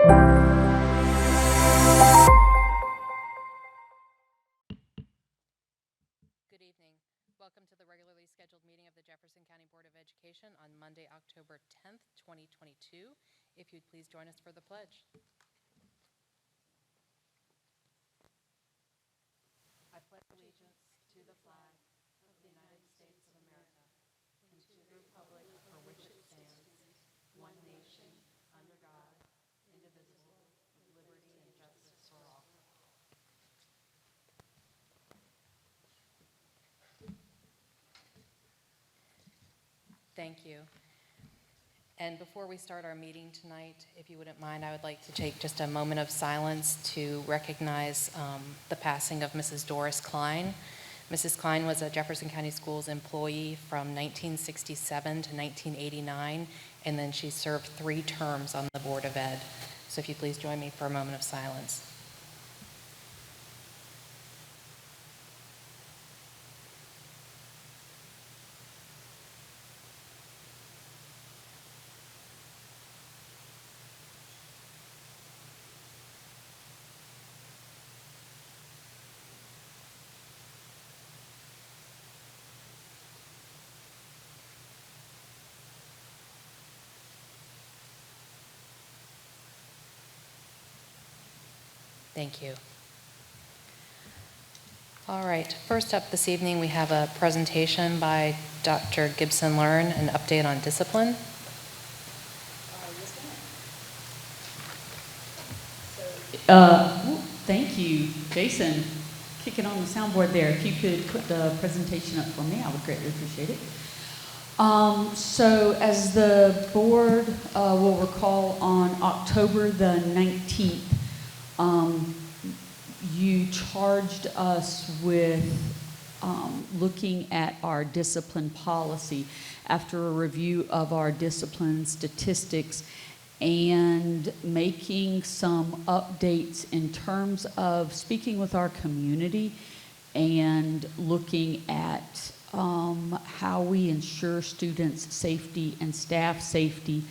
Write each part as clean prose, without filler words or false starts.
Good evening. Welcome to the regularly scheduled meeting of the Jefferson County Board of Education on Monday, October 10th, 2022. If you'd please join us for the pledge. I pledge allegiance to the flag of the United States of America and to the republic for which it stands, one nation, under God, indivisible, with liberty and justice for all. Thank you. And before we start our meeting tonight, if you wouldn't mind, I would like to take just a moment of silence to recognize the passing of Mrs. Doris Klein. Mrs. Klein was a Jefferson County Schools employee from 1967 to 1989, and then she served 3 terms on the Board of Ed. So if you please join me for a moment of silence. Thank you. All right, first up this evening, we have a presentation by Dr. Gibson Learn, an update on discipline. Thank you, Jason. Kicking on the soundboard there. If you could put the presentation up for me, I would greatly appreciate it. So as the board will recall, on October the 19th, you charged us with looking at our discipline policy after a review of our discipline statistics and making some updates in terms of speaking with our community and looking at how we ensure students' safety and staff safety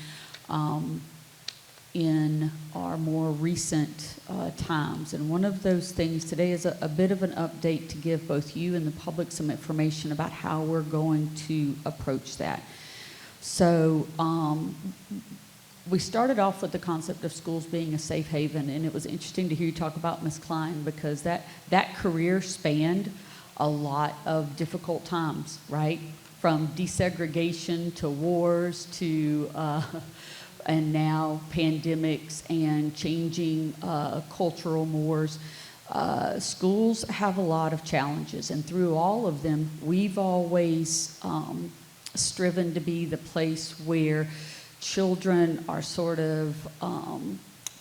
in our more recent times. And one of those things today is a bit of an update to give both you and the public some information about how we're going to approach that. So we started off with the concept of schools being a safe haven, and it was interesting to hear you talk about Ms. Klein, because that career spanned a lot of difficult times, right? From desegregation to wars to and now pandemics and changing cultural mores. Schools have a lot of challenges, and through all of them, we've always striven to be the place where children are sort of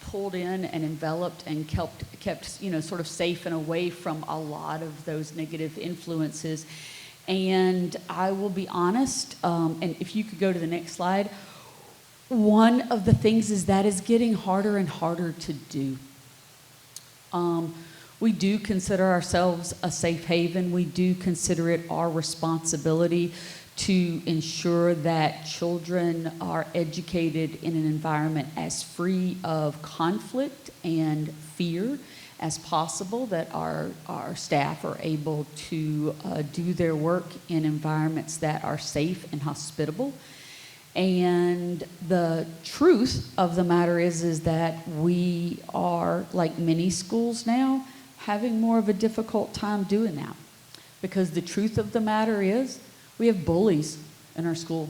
pulled in and enveloped and kept sort of safe and away from a lot of those negative influences. And I will be honest, and if you could go to the next slide, one of the things is that is getting harder and harder to do. We do consider ourselves a safe haven. We do consider it our responsibility to ensure that children are educated in an environment as free of conflict and fear as possible, that our staff are able to do their work in environments that are safe and hospitable. And the truth of the matter is that we are, like many schools now, having more of a difficult time doing that. Because the truth of the matter is, we have bullies in our school.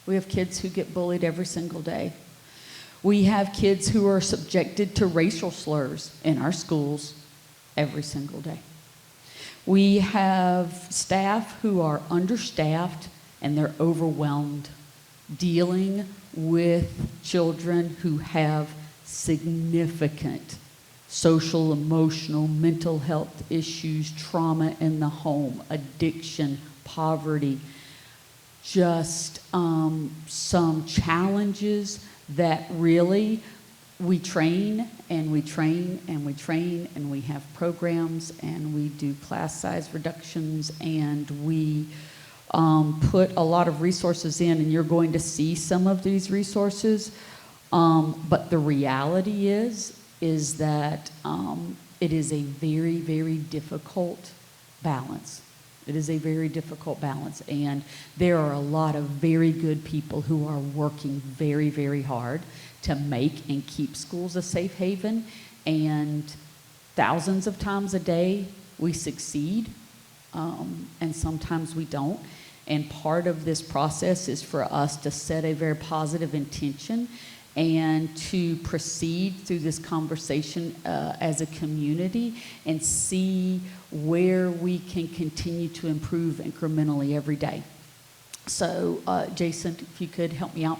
We have kids who get bullied every single day. We have kids who are subjected to racial slurs in our schools every single day. We have staff who are understaffed and they're overwhelmed, dealing with children who have significant social, emotional, mental health issues, trauma in the home, addiction, poverty, just some challenges that really we train and we train and we train, and we have programs and we do class size reductions, and we put a lot of resources in, and you're going to see some of these resources But the reality is that it is a very, very difficult balance. It is a very difficult balance, and there are a lot of very good people who are working very, very hard to make and keep schools a safe haven, and thousands of times a day we succeed, and sometimes we don't. And part of this process is for us to set a very positive intention and to proceed through this conversation as a community and see where we can continue to improve incrementally every day. So, Jason, if you could help me out.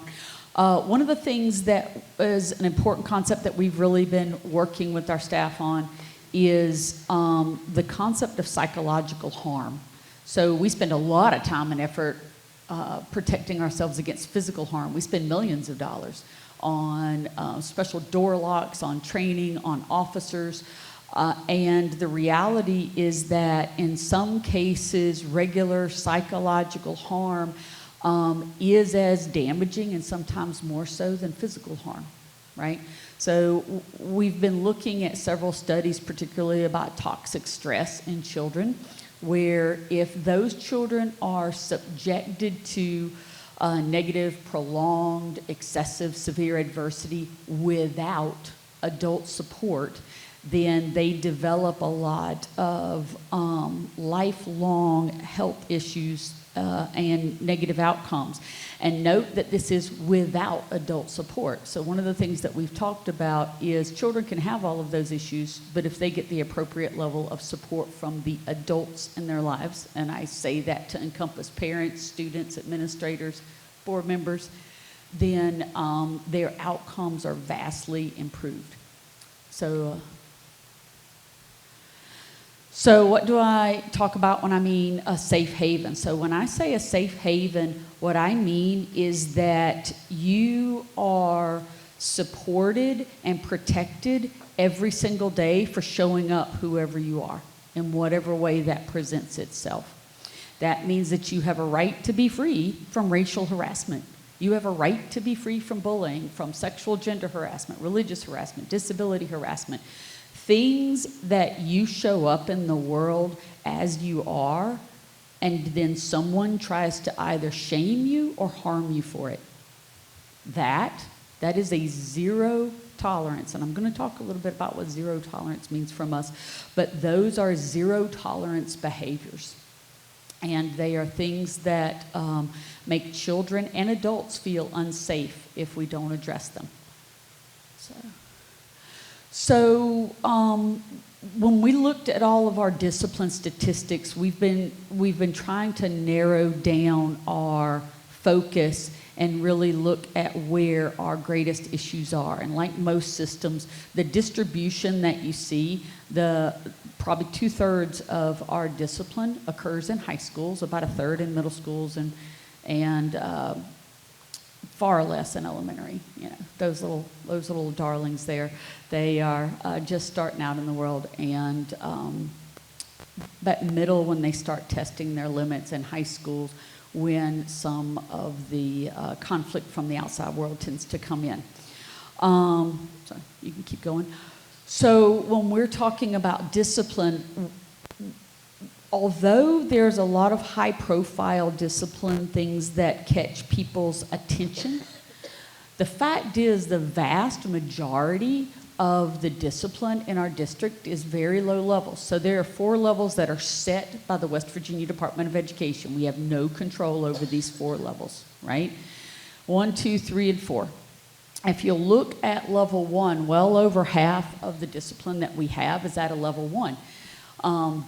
One of the things that is an important concept that we've really been working with our staff on is the concept of psychological harm. So we spend a lot of time and effort protecting ourselves against physical harm. We spend millions of dollars on special door locks, on training, on officers. And the reality is that in some cases, regular psychological harm is as damaging and sometimes more so than physical harm, right? So we've been looking at several studies, particularly about toxic stress in children, where if those children are subjected to negative, prolonged, excessive, severe adversity without adult support, then they develop a lot of lifelong health issues and negative outcomes. And note that this is without adult support. So one of the things that we've talked about is children can have all of those issues, but if they get the appropriate level of support from the adults in their lives, and I say that to encompass parents, students, administrators, board members, then their outcomes are vastly improved. So what do I talk about when I mean a safe haven? So when I say a safe haven, what I mean is that you are supported and protected every single day for showing up whoever you are in whatever way that presents itself. That means that you have a right to be free from racial harassment. You have a right to be free from bullying, from sexual gender harassment, religious harassment, disability harassment. Things that you show up in the world as you are, and then someone tries to either shame you or harm you for it. That is a zero tolerance, and I'm going to talk a little bit about what zero tolerance means from us, but those are zero tolerance behaviors. And they are things that make children and adults feel unsafe if we don't address them. So when we looked at all of our discipline statistics, we've been trying to narrow down our focus and really look at where our greatest issues are. And like most systems, the distribution that you see, probably 2/3 of our discipline occurs in high schools, about 1/3 in middle schools, and far less in elementary. You know, those little darlings there, they are just starting out in the world, and that middle, when they start testing their limits, in high schools, when some of the conflict from the outside world tends to come in. Sorry, you can keep going. So when we're talking about discipline, although there's a lot of high-profile discipline things that catch people's attention, the fact is the vast majority of the discipline in our district is very low levels. So there are 4 levels that are set by the West Virginia Department of Education. We have no control over these 4 levels, right? 1, 2, 3, and 4. If you look at level 1, well over half of the discipline that we have is at a level 1.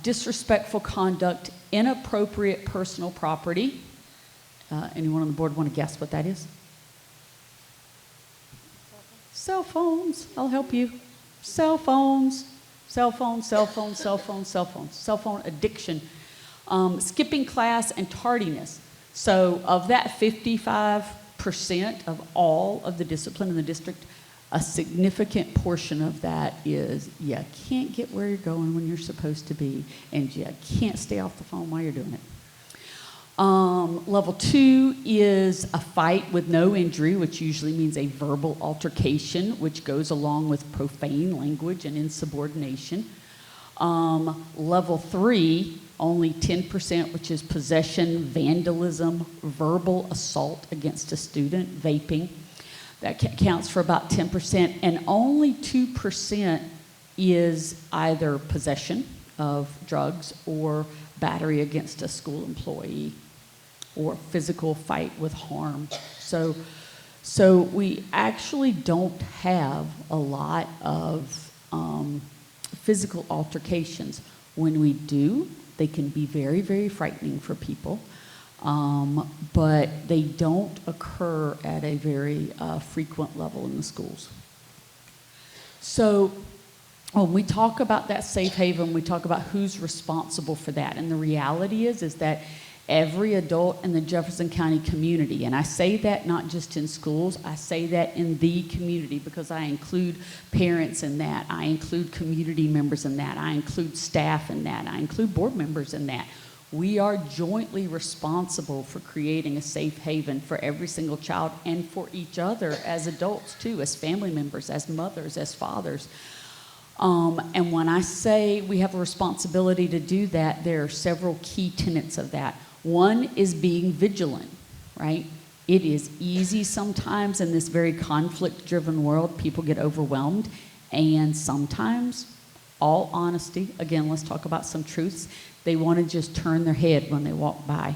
Disrespectful conduct, inappropriate personal property. Anyone on the board want to guess what that is? Cell phones. I'll help you. Cell phones. Cell phones, cell phones, cell phones, cell phones. Cell phone addiction. Skipping class and tardiness. So of that 55% of all of the discipline in the district, a significant portion of that is you can't get where you're going when you're supposed to be, and you can't stay off the phone while you're doing it. Level 2 is a fight with no injury, which usually means a verbal altercation, which goes along with profane language and insubordination. Level 3, only 10%, which is possession, vandalism, verbal assault against a student, vaping. That counts for about 10%, and only 2% is either possession of drugs or battery against a school employee or physical fight with harm. So we actually don't have a lot of physical altercations. When we do, they can be very, very frightening for people, but they don't occur at a very frequent level in the schools. So when we talk about that safe haven, we talk about who's responsible for that. And the reality is that every adult in the Jefferson County community, and I say that not just in schools, I say that in the community because I include parents in that, I include community members in that, I include staff in that, I include board members in that. We are jointly responsible for creating a safe haven for every single child and for each other as adults too, as family members, as mothers, as fathers. And when I say we have a responsibility to do that, there are several key tenets of that. One is being vigilant, right? It is easy sometimes in this very conflict-driven world, people get overwhelmed, and sometimes, all honesty, again, let's talk about some truths, they want to just turn their head when they walk by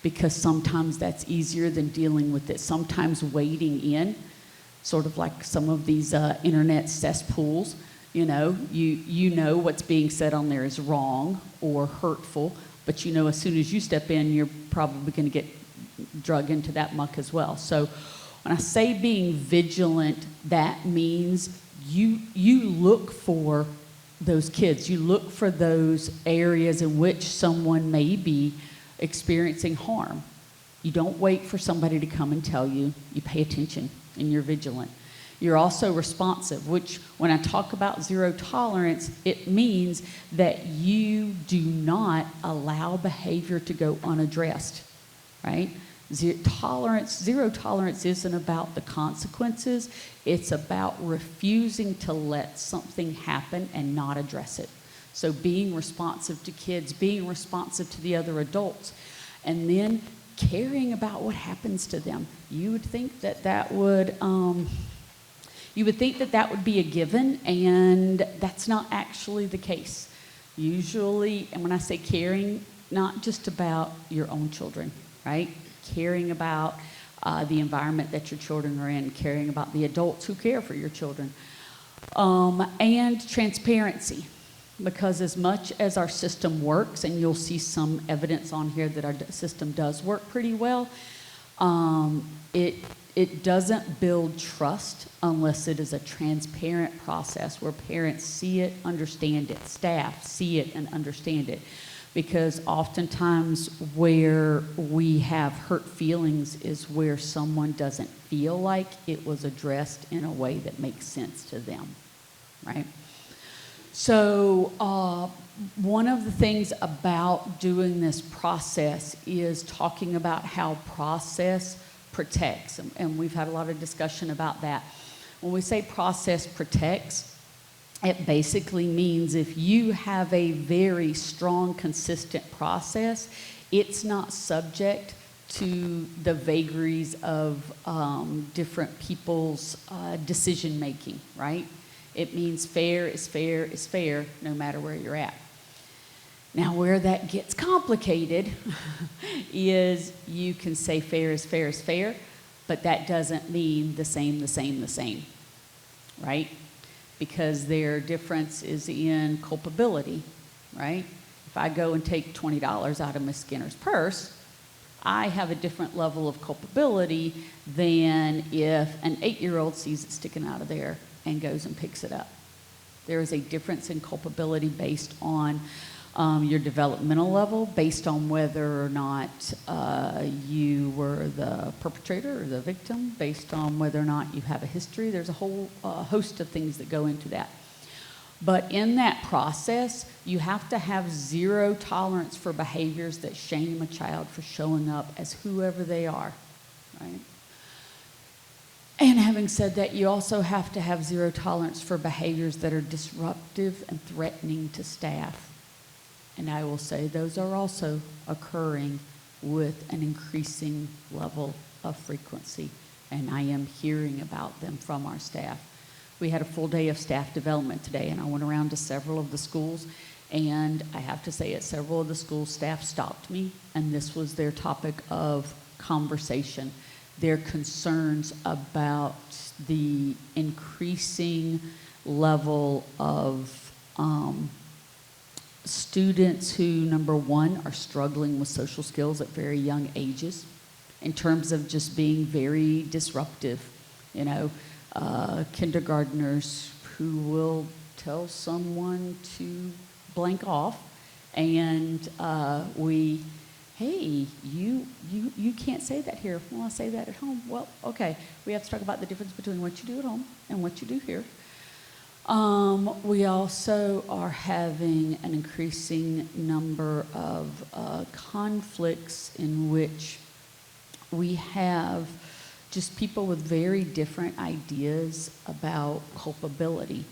because sometimes that's easier than dealing with it. Sometimes wading in, sort of like some of these internet cesspools, you know what's being said on there is wrong or hurtful, but you know as soon as you step in, you're probably going to get drug into that muck as well. So when I say being vigilant, that means you look for those kids. You look for those areas in which someone may be experiencing harm. You don't wait for somebody to come and tell you. You pay attention and you're vigilant. You're also responsive, which when I talk about zero tolerance, it means that you do not allow behavior to go unaddressed, right? Zero tolerance isn't about the consequences. It's about refusing to let something happen and not address it. So being responsive to kids, being responsive to the other adults, and then caring about what happens to them. You would think that would be a given, and that's not actually the case. Usually, and when I say caring, not just about your own children, right? Caring about the environment that your children are in, caring about the adults who care for your children, and transparency. Because as much as our system works, and you'll see some evidence on here that our system does work pretty well, it doesn't build trust unless it is a transparent process where parents see it, understand it, staff see it and understand it. Because oftentimes where we have hurt feelings is where someone doesn't feel like it was addressed in a way that makes sense to them, right? So one of the things about doing this process is talking about how process protects, and we've had a lot of discussion about that. When we say process protects, it basically means if you have a very strong, consistent process, it's not subject to the vagaries of different people's decision-making, right? It means fair is fair is fair, no matter where you're at. Now, where that gets complicated is you can say fair is fair is fair, but that doesn't mean the same, right? Because their difference is in culpability, right? If I go and take $20 out of Miss Skinner's purse, I have a different level of culpability than if an 8-year-old sees it sticking out of there and goes and picks it up. There is a difference in culpability based on your developmental level, based on whether or not you were the perpetrator or the victim, based on whether or not you have a history. There's a whole host of things that go into that. But in that process, you have to have zero tolerance for behaviors that shame a child for showing up as whoever they are, right? And having said that, you also have to have zero tolerance for behaviors that are disruptive and threatening to staff. And I will say those are also occurring with an increasing level of frequency, and I am hearing about them from our staff. We had a full day of staff development today, and I went around to several of the schools, and I have to say at several of the schools, staff stopped me, and this was their topic of conversation. Their concerns about the increasing level of students who, number one, are struggling with social skills at very young ages in terms of just being very disruptive. You know, kindergartners who will tell someone to blank off, and hey, you can't say that here. Well, I say that at home. Well, okay, we have to talk about the difference between what you do at home and what you do here. We also are having an increasing number of conflicts in which we have just people with very different ideas about culpability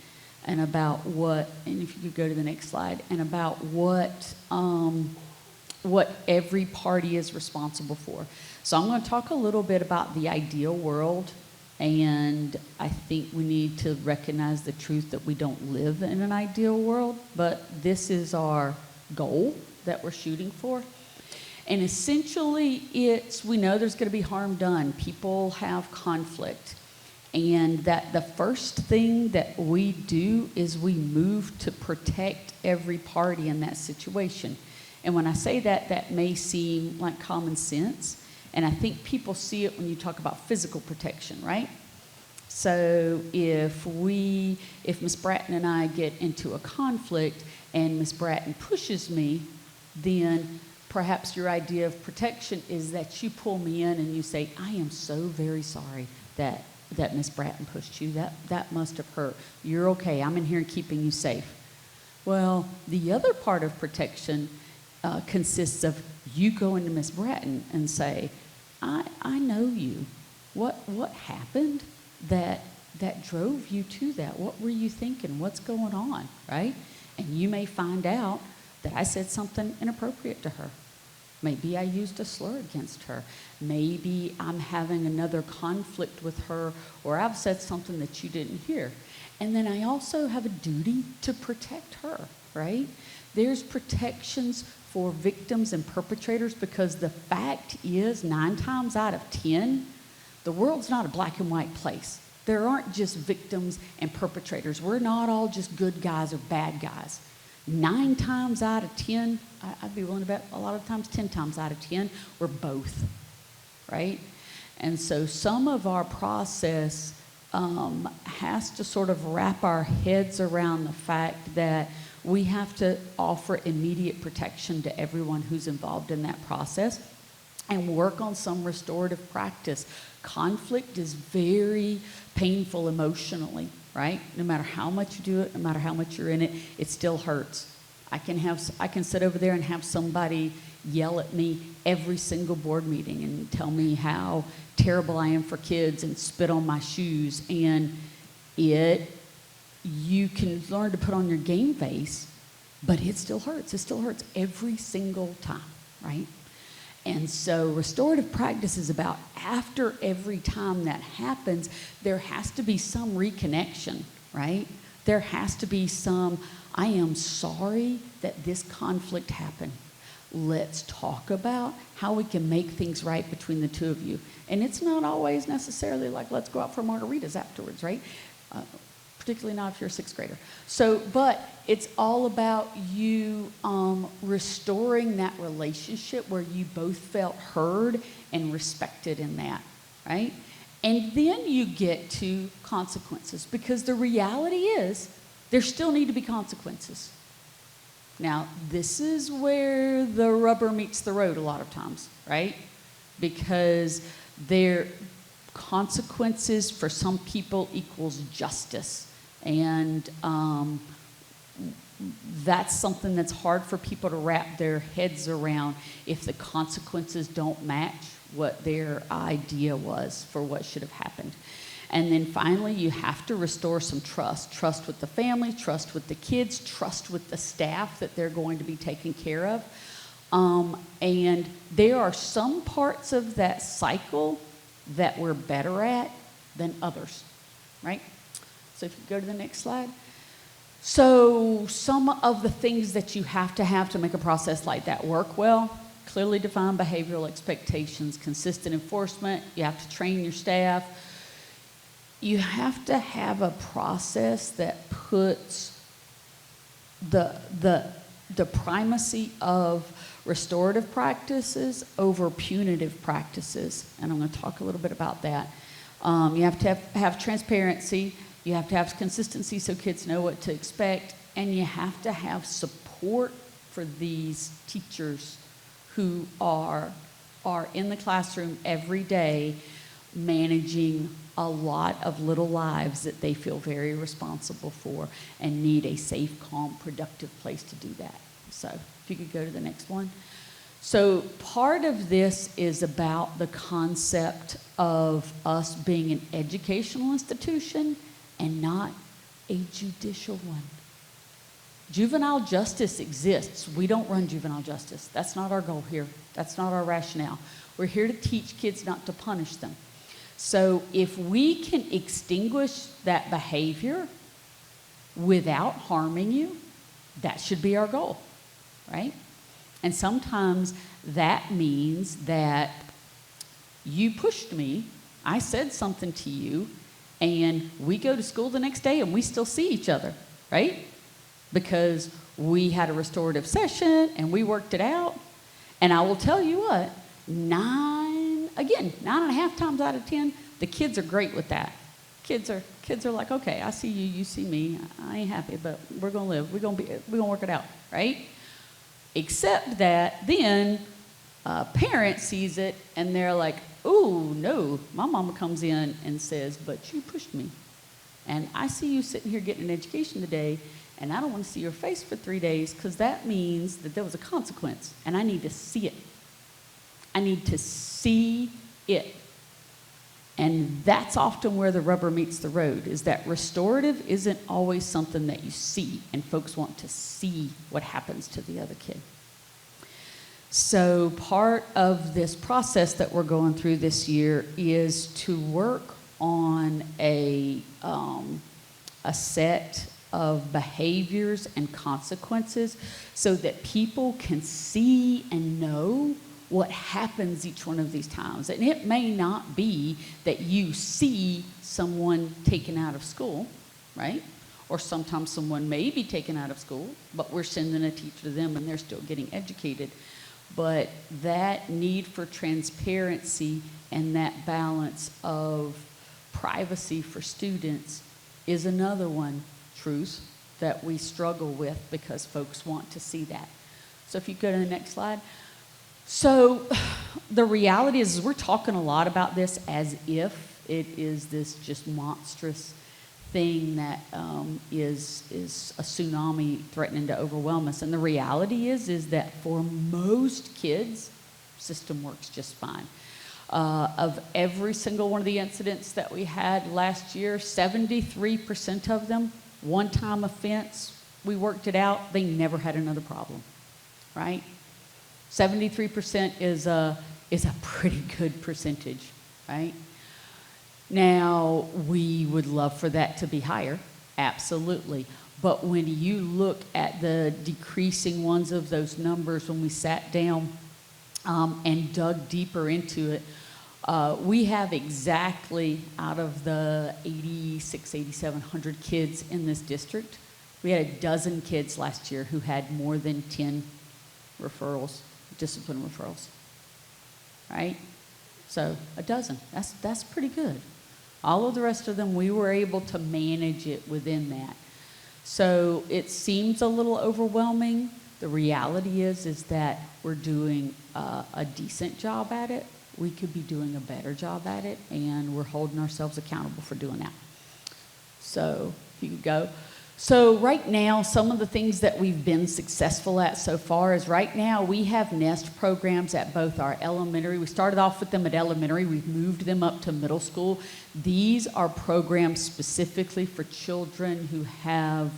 and about what, and if you could go to the next slide, and about what every party is responsible for. So I'm going to talk a little bit about the ideal world. And I think we need to recognize the truth that we don't live in an ideal world, but this is our goal that we're shooting for. And essentially we know there's going to be harm done. People have conflict. And that the first thing that we do is we move to protect every party in that situation. And when I say that, that may seem like common sense. And I think people see it when you talk about physical protection, right? So if Ms. Bratton and I get into a conflict and Ms. Bratton pushes me, then perhaps your idea of protection is that you pull me in and you say, I am so very sorry that Ms. Bratton pushed you. That must have hurt. You're okay. I'm in here keeping you safe. Well, the other part of protection consists of you going to Ms. Bratton and say, I know you. What happened that drove you to that? What were you thinking? What's going on, right? And you may find out that I said something inappropriate to her. Maybe I used a slur against her. Maybe I'm having another conflict with her, or I've said something that you didn't hear. And then I also have a duty to protect her, right? There's protections for victims and perpetrators, because the fact is 9 times out of 10, the world's not a black and white place. There aren't just victims and perpetrators. We're not all just good guys or bad guys. 9 times out of 10, I'd be willing to bet a lot of times 10 times out of 10, we're both, right? And so some of our process has to sort of wrap our heads around the fact that we have to offer immediate protection to everyone who's involved in that process and work on some restorative practice. Conflict is very painful emotionally, right? No matter how much you do it, no matter how much you're in it, it still hurts. I can sit over there and have somebody yell at me every single board meeting and tell me how terrible I am for kids and spit on my shoes, and you can learn to put on your game face, but it still hurts. It still hurts every single time, right? And so restorative practice is about after every time that happens, there has to be some reconnection, right? There has to be some, I am sorry that this conflict happened. Let's talk about how we can make things right between the two of you. And it's not always necessarily like, let's go out for margaritas afterwards, right? Particularly not if you're a 6th grader. So, but it's all about you restoring that relationship where you both felt heard and respected in that, right? And then you get to consequences, because the reality is there still need to be consequences. Now, this is where the rubber meets the road a lot of times, right? Because consequences for some people equals justice. And that's something that's hard for people to wrap their heads around if the consequences don't match what their idea was for what should have happened. And then finally, you have to restore some trust. Trust with the family, trust with the kids, trust with the staff that they're going to be taken care of. And there are some parts of that cycle that we're better at than others, right? So if you go to the next slide. So some of the things that you have to make a process like that work well: clearly defined behavioral expectations, consistent enforcement, you have to train your staff. You have to have a process that puts the primacy of restorative practices over punitive practices, and I'm going to talk a little bit about that. You have to have transparency, you have to have consistency so kids know what to expect, and you have to have support for these teachers who are in the classroom every day managing a lot of little lives that they feel very responsible for and need a safe, calm, productive place to do that. So if you could go to the next one. So part of this is about the concept of us being an educational institution and not a judicial one. Juvenile justice exists. We don't run juvenile justice. That's not our goal here. That's not our rationale. We're here to teach kids, not to punish them. So if we can extinguish that behavior without harming you, that should be our goal, right? And sometimes that means that you pushed me, I said something to you, and we go to school the next day and we still see each other, right? Because we had a restorative session and we worked it out. And I will tell you what, 9.5 times out of 10, the kids are great with that. Kids are like, okay, I see you, you see me. I ain't happy, but we're gonna live. We're gonna work it out, right? Except that then a parent sees it and they're like, oh no, my mama comes in and says, but you pushed me. And I see you sitting here getting an education today, and I don't want to see your face for 3 days because that means that there was a consequence, and I need to see it. I need to see it. And that's often where the rubber meets the road, is that restorative isn't always something that you see, and folks want to see what happens to the other kid. So part of this process that we're going through this year is to work on a set of behaviors and consequences so that people can see and know what happens each one of these times. And it may not be that you see someone taken out of school, right? Or sometimes someone may be taken out of school, but we're sending a teacher to them and they're still getting educated. But that need for transparency and that balance of privacy for students is another one, truth, that we struggle with because folks want to see that. So if you go to the next slide. So the reality is we're talking a lot about this as if it is this just monstrous thing that is a tsunami threatening to overwhelm us. And the reality is that for most kids, system works just fine. Of every single one of the incidents that we had last year, 73% of them, one-time offense, we worked it out, they never had another problem, right? 73% is a pretty good percentage, right? Now, we would love for that to be higher, absolutely. But when you look at the decreasing ones of those numbers, when we sat down and dug deeper into it, we have exactly, out of the 8,700 kids in this district, we had a dozen kids last year who had more than 10 referrals, discipline referrals, right? So a dozen, that's pretty good. All of the rest of them, we were able to manage it within that. So it seems a little overwhelming. The reality is that we're doing a decent job at it. We could be doing a better job at it, and we're holding ourselves accountable for doing that. So if you could go. So right now, some of the things that we've been successful at so far is right now we have NEST programs at both our elementary. We started off with them at elementary. We've moved them up to middle school. These are programs specifically for children who have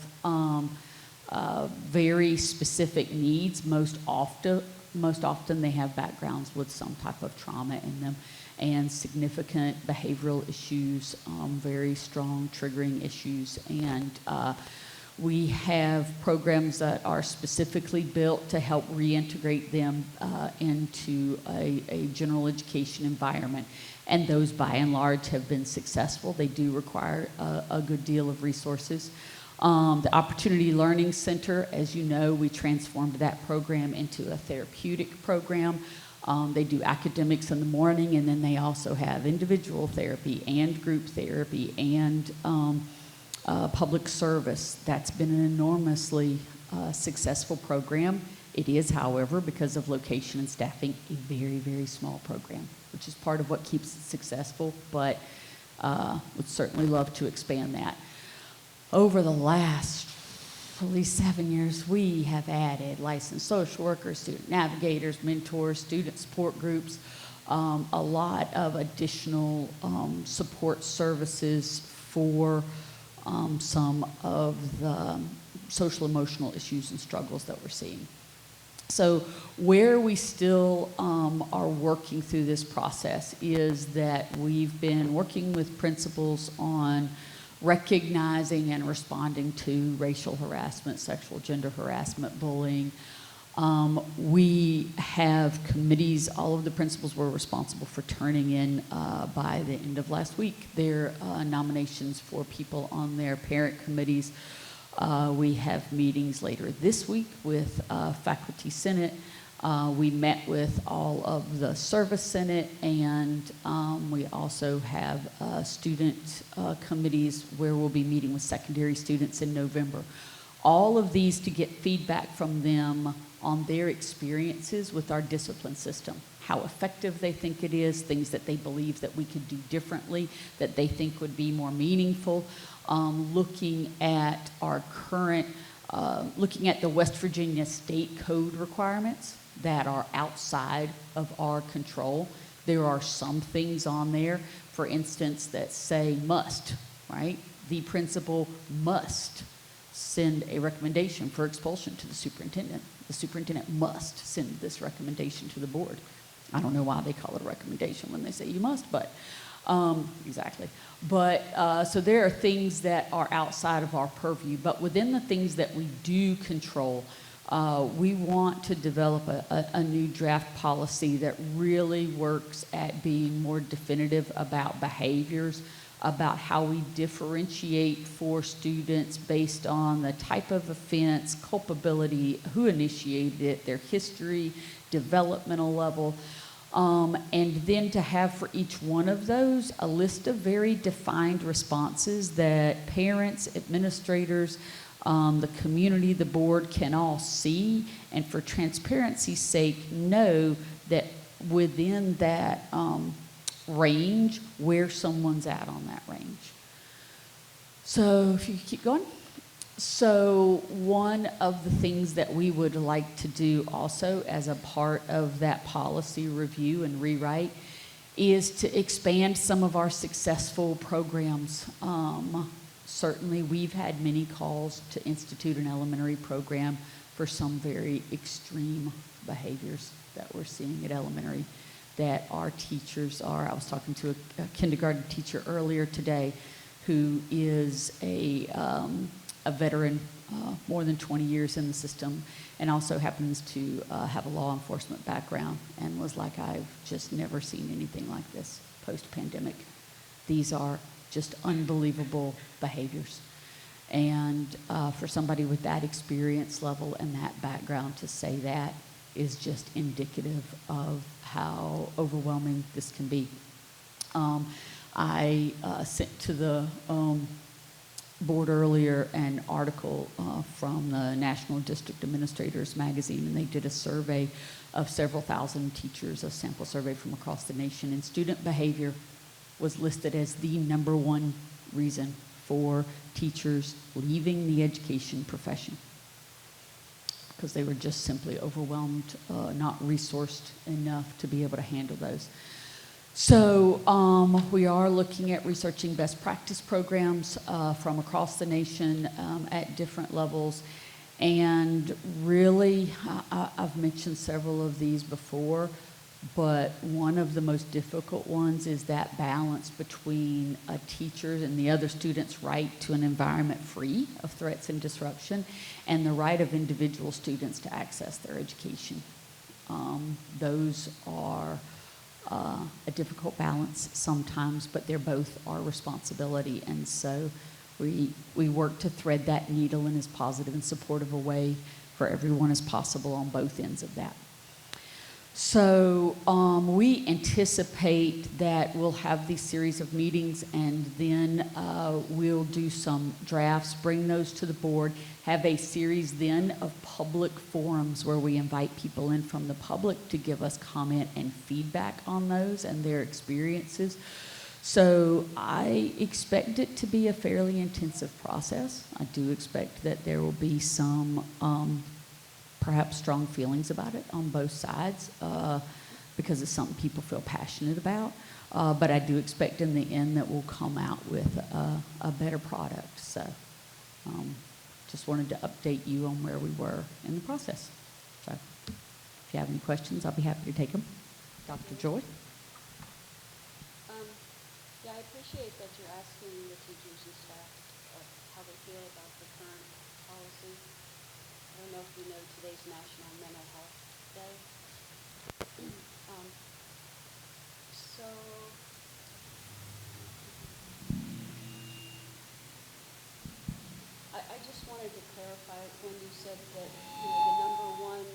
very specific needs. Most often they have backgrounds with some type of trauma in them and significant behavioral issues, very strong triggering issues. And we have programs that are specifically built to help reintegrate them into a general education environment. And those, by and large, have been successful. They do require a good deal of resources. The Opportunity Learning Center, as you know, we transformed that program into a therapeutic program. They do academics in the morning, and then they also have individual therapy and group therapy and public service. That's been an enormously successful program. It is, however, because of location and staffing, a very, very small program, which is part of what keeps it successful, but would certainly love to expand that. Over the last at least 7 years, we have added licensed social workers, student navigators, mentors, student support groups, a lot of additional support services for some of the social emotional issues and struggles that we're seeing. So where we still are working through this process is that we've been working with principals on recognizing and responding to racial harassment, sexual gender harassment, bullying. We have committees. All of the principals were responsible for turning in by the end of last week their nominations for people on their parent committees. We have meetings later this week with Faculty Senate. We met with all of the Service Senate, and we also have student committees where we'll be meeting with secondary students in November. All of these to get feedback from them on their experiences with our discipline system, how effective they think it is, things that they believe that we could do differently, that they think would be more meaningful, looking at our current, looking at the West Virginia state code requirements that are outside of our control. There are some things on there, for instance, that say must, right? The principal must send a recommendation for expulsion to the superintendent. The superintendent must send this recommendation to the board. I don't know why they call it a recommendation when they say you must, but exactly. But so there are things that are outside of our purview, but within the things that we do control, we want to develop a new draft policy that really works at being more definitive about behaviors, about how we differentiate for students based on the type of offense, culpability, who initiated it, their history, developmental level, and then to have for each one of those a list of very defined responses that parents, administrators, the community, the board can all see, and for transparency's sake, know that within that range, where someone's at on that range. So if you keep going. So one of the things that we would like to do also as a part of that policy review and rewrite is to expand some of our successful programs. Certainly, we've had many calls to institute an elementary program for some very extreme behaviors that we're seeing at elementary that our teachers are. I was talking to a kindergarten teacher earlier today who is a veteran, more than 20 years in the system, and also happens to have a law enforcement background, and was like, I've just never seen anything like this post-pandemic. These are just unbelievable behaviors. And for somebody with that experience level and that background to say that is just indicative of how overwhelming this can be. I sent to the board earlier an article from the National District Administrators magazine, and they did a survey of several thousand teachers, a sample survey from across the nation, and student behavior was listed as the #1 reason for teachers leaving the education profession because they were just simply overwhelmed, not resourced enough to be able to handle those. So we are looking at researching best practice programs from across the nation at different levels. And really, I've mentioned several of these before, but one of the most difficult ones is that balance between a teacher's and the other student's right to an environment free of threats and disruption, and the right of individual students to access their education. Those are a difficult balance sometimes, but they're both our responsibility. And so we work to thread that needle in as positive and supportive a way for everyone as possible on both ends of that. So we anticipate that we'll have these series of meetings, and then we'll do some drafts, bring those to the board, have a series then of public forums where we invite people in from the public to give us comment and feedback on those and their experiences. So I expect it to be a fairly intensive process. I do expect that there will be some perhaps strong feelings about it on both sides because it's something people feel passionate about. But I do expect in the end that we'll come out with a better product. So just wanted to update you on where we were in the process. So if you have any questions, I'll be happy to take them. Dr. Joy? Yeah, I appreciate that you're asking the teachers and staff how they feel about the current policy. I don't know if you know today's National Mental Health Day. So I just wanted to clarify when you said that, you know, the number one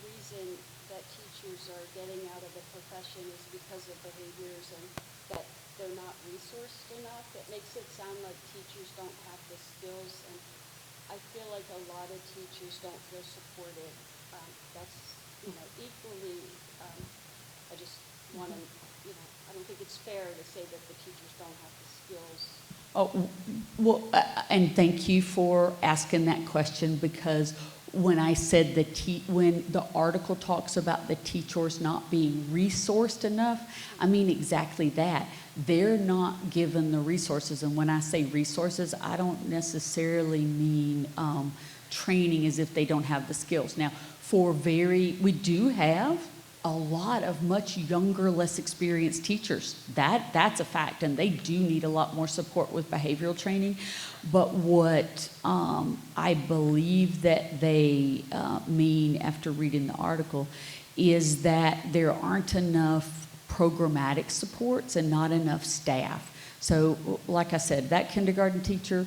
reason that teachers are getting out of the profession is because of behaviors and that they're not resourced enough. It makes it sound like teachers don't have the skills, and I feel like a lot of teachers don't feel supported. That's, you know, equally, I just want to, you know, I don't think it's fair to say that the teachers don't have the skills. Oh, well, and thank you for asking that question, because when I said when the article talks about the teachers not being resourced enough, I mean exactly that. They're not given the resources, and when I say resources, I don't necessarily mean training as if they don't have the skills. Now, we do have a lot of much younger, less experienced teachers. That's a fact, and they do need a lot more support with behavioral training. But what I believe that they mean after reading the article is that there aren't enough programmatic supports and not enough staff. So, like I said, that kindergarten teacher,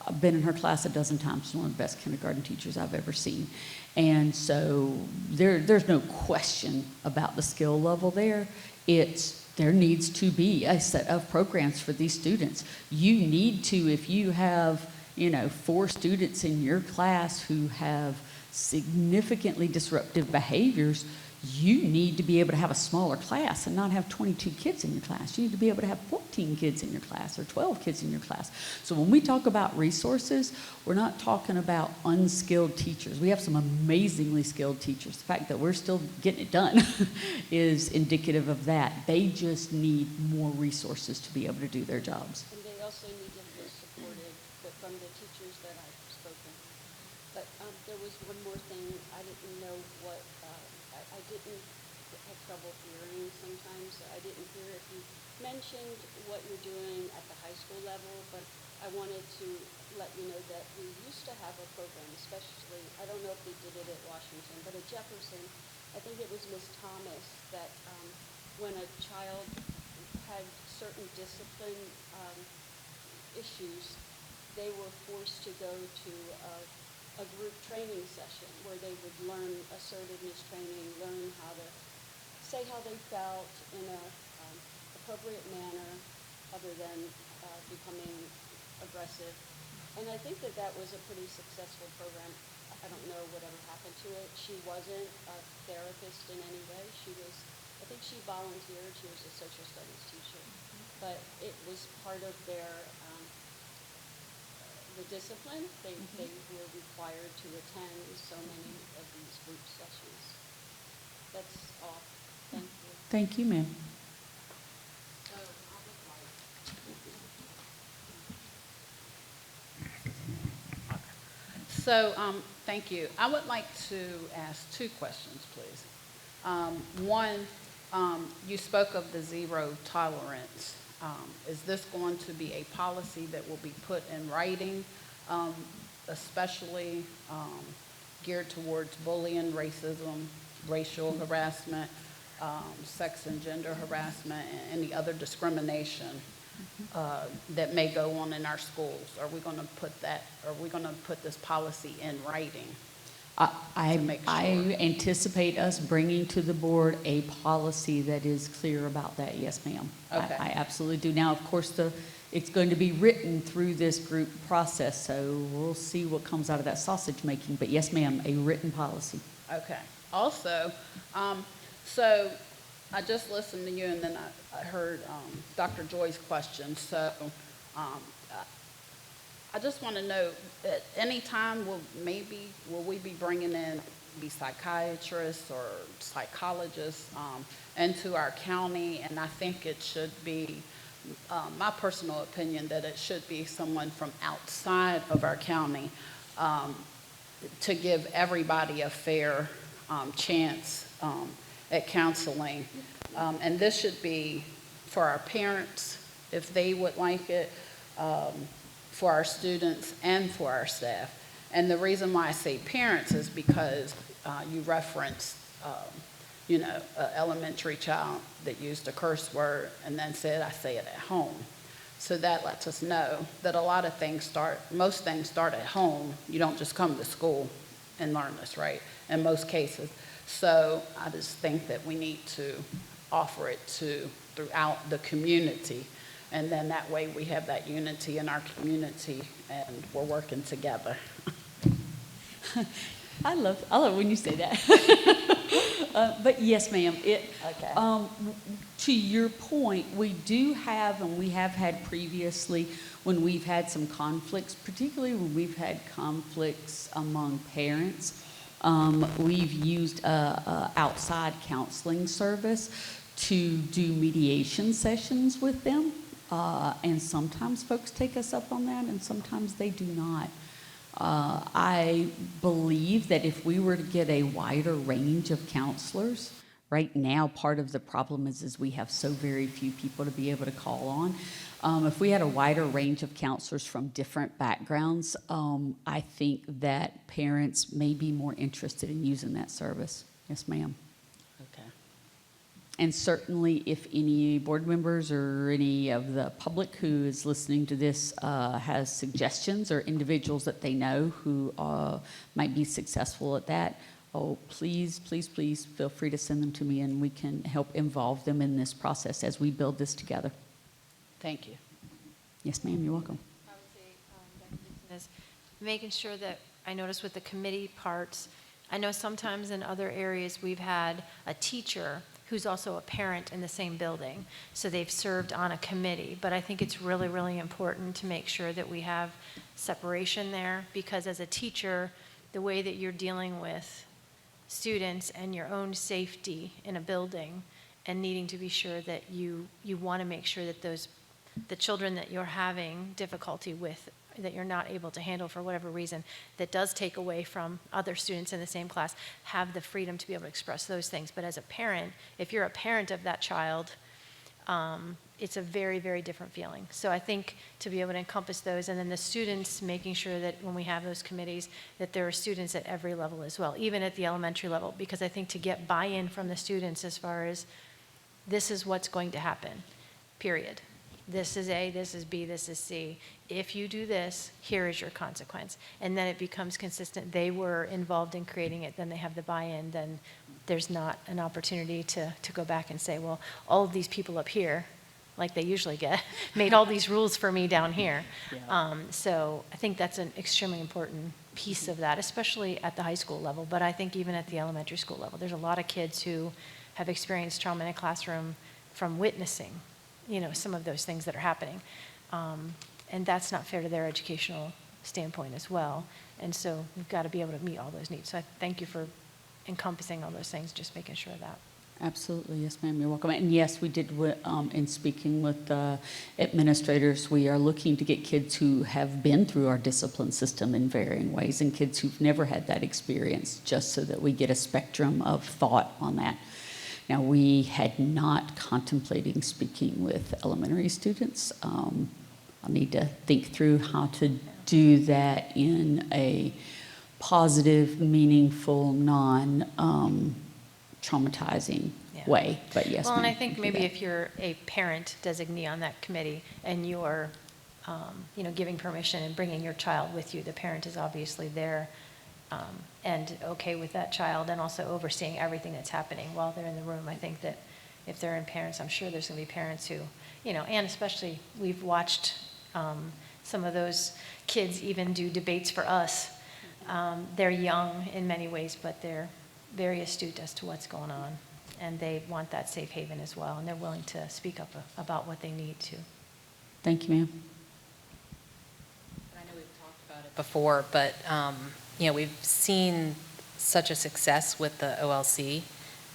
I've been in her class a dozen times. She's one of the best kindergarten teachers I've ever seen. And so there's no question about the skill level there. There needs to be a set of programs for these students. You need to, if you have, 4 students in your class who have significantly disruptive behaviors, you need to be able to have a smaller class and not have 22 kids in your class. You need to be able to have 14 kids in your class or 12 kids in your class. So when we talk about resources, we're not talking about unskilled teachers. We have some amazingly skilled teachers. The fact that we're still getting it done is indicative of that. They just need more resources to be able to do their jobs. And they also need to feel supported from the teachers that I've spoken. But there was one more thing. I didn't know what, I didn't have trouble hearing sometimes. I didn't hear if you mentioned what you're doing at the high school level, but I wanted to let you know that we used to have a program, especially, I don't know if they did it at Washington, but at Jefferson, I think it was Miss Thomas, that when a child had certain discipline issues, they were forced to go to a group training session where they would learn assertiveness training, learn how to say how they felt in a appropriate manner other than becoming aggressive. And I think that was a pretty successful program. I don't know whatever happened to it. She wasn't a therapist in any way. I think she volunteered. She was a social studies teacher. But it was part of their the discipline. They were required to attend so many of these group sessions. That's all. Thank you. Thank you, ma'am. So, thank you. I would like to ask two questions, please. One, you spoke of the zero tolerance. Is this going to be a policy that will be put in writing, especially geared towards bullying, racism, racial harassment, sex and gender harassment, and any other discrimination that may go on in our schools? Are we going to put that? Are we going to put this policy in writing? I make sure. anticipate us bringing to the board a policy that is clear about that. Yes, ma'am. Okay. I absolutely do. Now, of course, it's going to be written through this group process, so we'll see what comes out of that sausage making. But yes, ma'am, a written policy. Okay. Also, so I just listened to you, and then I heard Dr. Joy's question. So I just want to know, at any time will we be bringing in psychiatrists or psychologists into our county? And I think it should be, my personal opinion, that it should be someone from outside of our county to give everybody a fair chance at counseling. And this should be for our parents, if they would like it, for our students, and for our staff. And the reason why I say parents is because you referenced, an elementary child that used a curse word and then said, "I say it at home." So that lets us know that most things start at home. You don't just come to school and learn this, right? In most cases. So I just think that we need to offer it throughout the community. And then that way we have that unity in our community and we're working together. I love when you say that. But yes, ma'am. Okay. To your point, we do have, and we have had previously, when we've had some conflicts, particularly when we've had conflicts among parents, we've used a outside counseling service to do mediation sessions with them. And sometimes folks take us up on that, and sometimes they do not. I believe that if we were to get a wider range of counselors, right now part of the problem is we have so very few people to be able to call on. If we had a wider range of counselors from different backgrounds, I think that parents may be more interested in using that service. Yes, ma'am. Okay. And certainly if any board members or any of the public who is listening to this has suggestions or individuals that they know who might be successful at that, please feel free to send them to me, and we can help involve them in this process as we build this together. Thank you. Yes, ma'am, you're welcome. I would say, Dr. Gibson, is making sure that, I notice with the committee parts, I know sometimes in other areas we've had a teacher who's also a parent in the same building, so they've served on a committee. But I think it's really, really important to make sure that we have separation there, because as a teacher, the way that you're dealing with students and your own safety in a building, and needing to be sure that you want to make sure that the children that you're having difficulty with, that you're not able to handle for whatever reason, that does take away from other students in the same class, have the freedom to be able to express those things. But as a parent, if you're a parent of that child, it's a very, very different feeling. So I think to be able to encompass those, and then the students, making sure that when we have those committees, that there are students at every level as well, even at the elementary level, because I think to get buy-in from the students as far as this is what's going to happen, period. This is A, this is B, this is C. If you do this, here is your consequence. And then it becomes consistent. They were involved in creating it, then they have the buy-in, then there's not an opportunity to go back and say, well, all of these people up here, like they usually get, made all these rules for me down here. Yeah. So I think that's an extremely important piece of that, especially at the high school level, but I think even at the elementary school level. There's a lot of kids who have experienced trauma in a classroom from witnessing some of those things that are happening. And that's not fair to their educational standpoint as well. And so we've got to be able to meet all those needs. So I thank you for encompassing all those things, just making sure of that. Absolutely, yes, ma'am, you're welcome. And yes, we did, in speaking with administrators, we are looking to get kids who have been through our discipline system in varying ways and kids who've never had that experience, just so that we get a spectrum of thought on that. Now, we had not contemplating speaking with elementary students. I'll need to think through how to do that in a positive, meaningful, non-traumatizing Yeah. way. But yes, Well, and I ma'am, think we can do maybe that. if you're a parent designee on that committee and you're, giving permission and bringing your child with you, the parent is obviously there and okay with that child and also overseeing everything that's happening while they're in the room. I think that if they're in parents, I'm sure there's going to be parents who, and especially we've watched some of those kids even do debates for us. They're young in many ways, but they're very astute as to what's going on. And they want that safe haven as well, and they're willing to speak up about what they need to. Thank you, ma'am. I know we've talked about it before, but, we've seen such a success with the OLC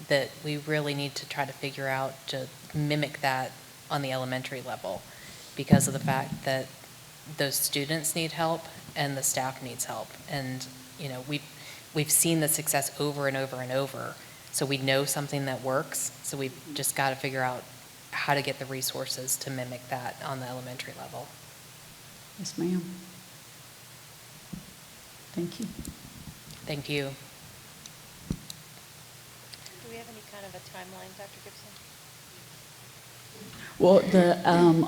that we really need to try to figure out to mimic that on the elementary level because of the fact that those students need help and the staff needs help. And, we've seen the success over and over and over. So we know something that works. So we've just got to figure out how to get the resources to mimic that on the elementary level. Yes, ma'am. Thank you. Thank you. Do we have any kind of a timeline, Dr. Gibson? Well,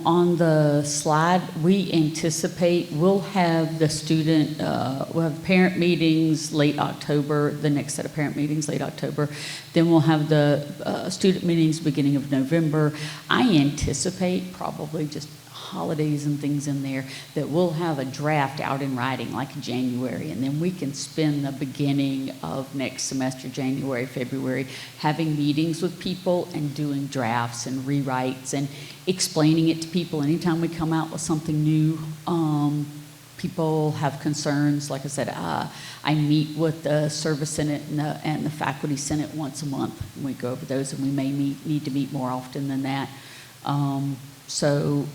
on the slide, we anticipate we'll have the student, we'll have parent meetings late October, the next set of parent meetings late October. Then we'll have the student meetings beginning of November. I anticipate probably just holidays and things in there that we'll have a draft out in writing like January, and then we can spend the beginning of next semester, January, February, having meetings with people and doing drafts and rewrites and explaining it to people. Anytime we come out with something new, people have concerns. Like I said, I meet with the service senate and the faculty senate once a month, and we go over those, and we may need to meet more often than that. So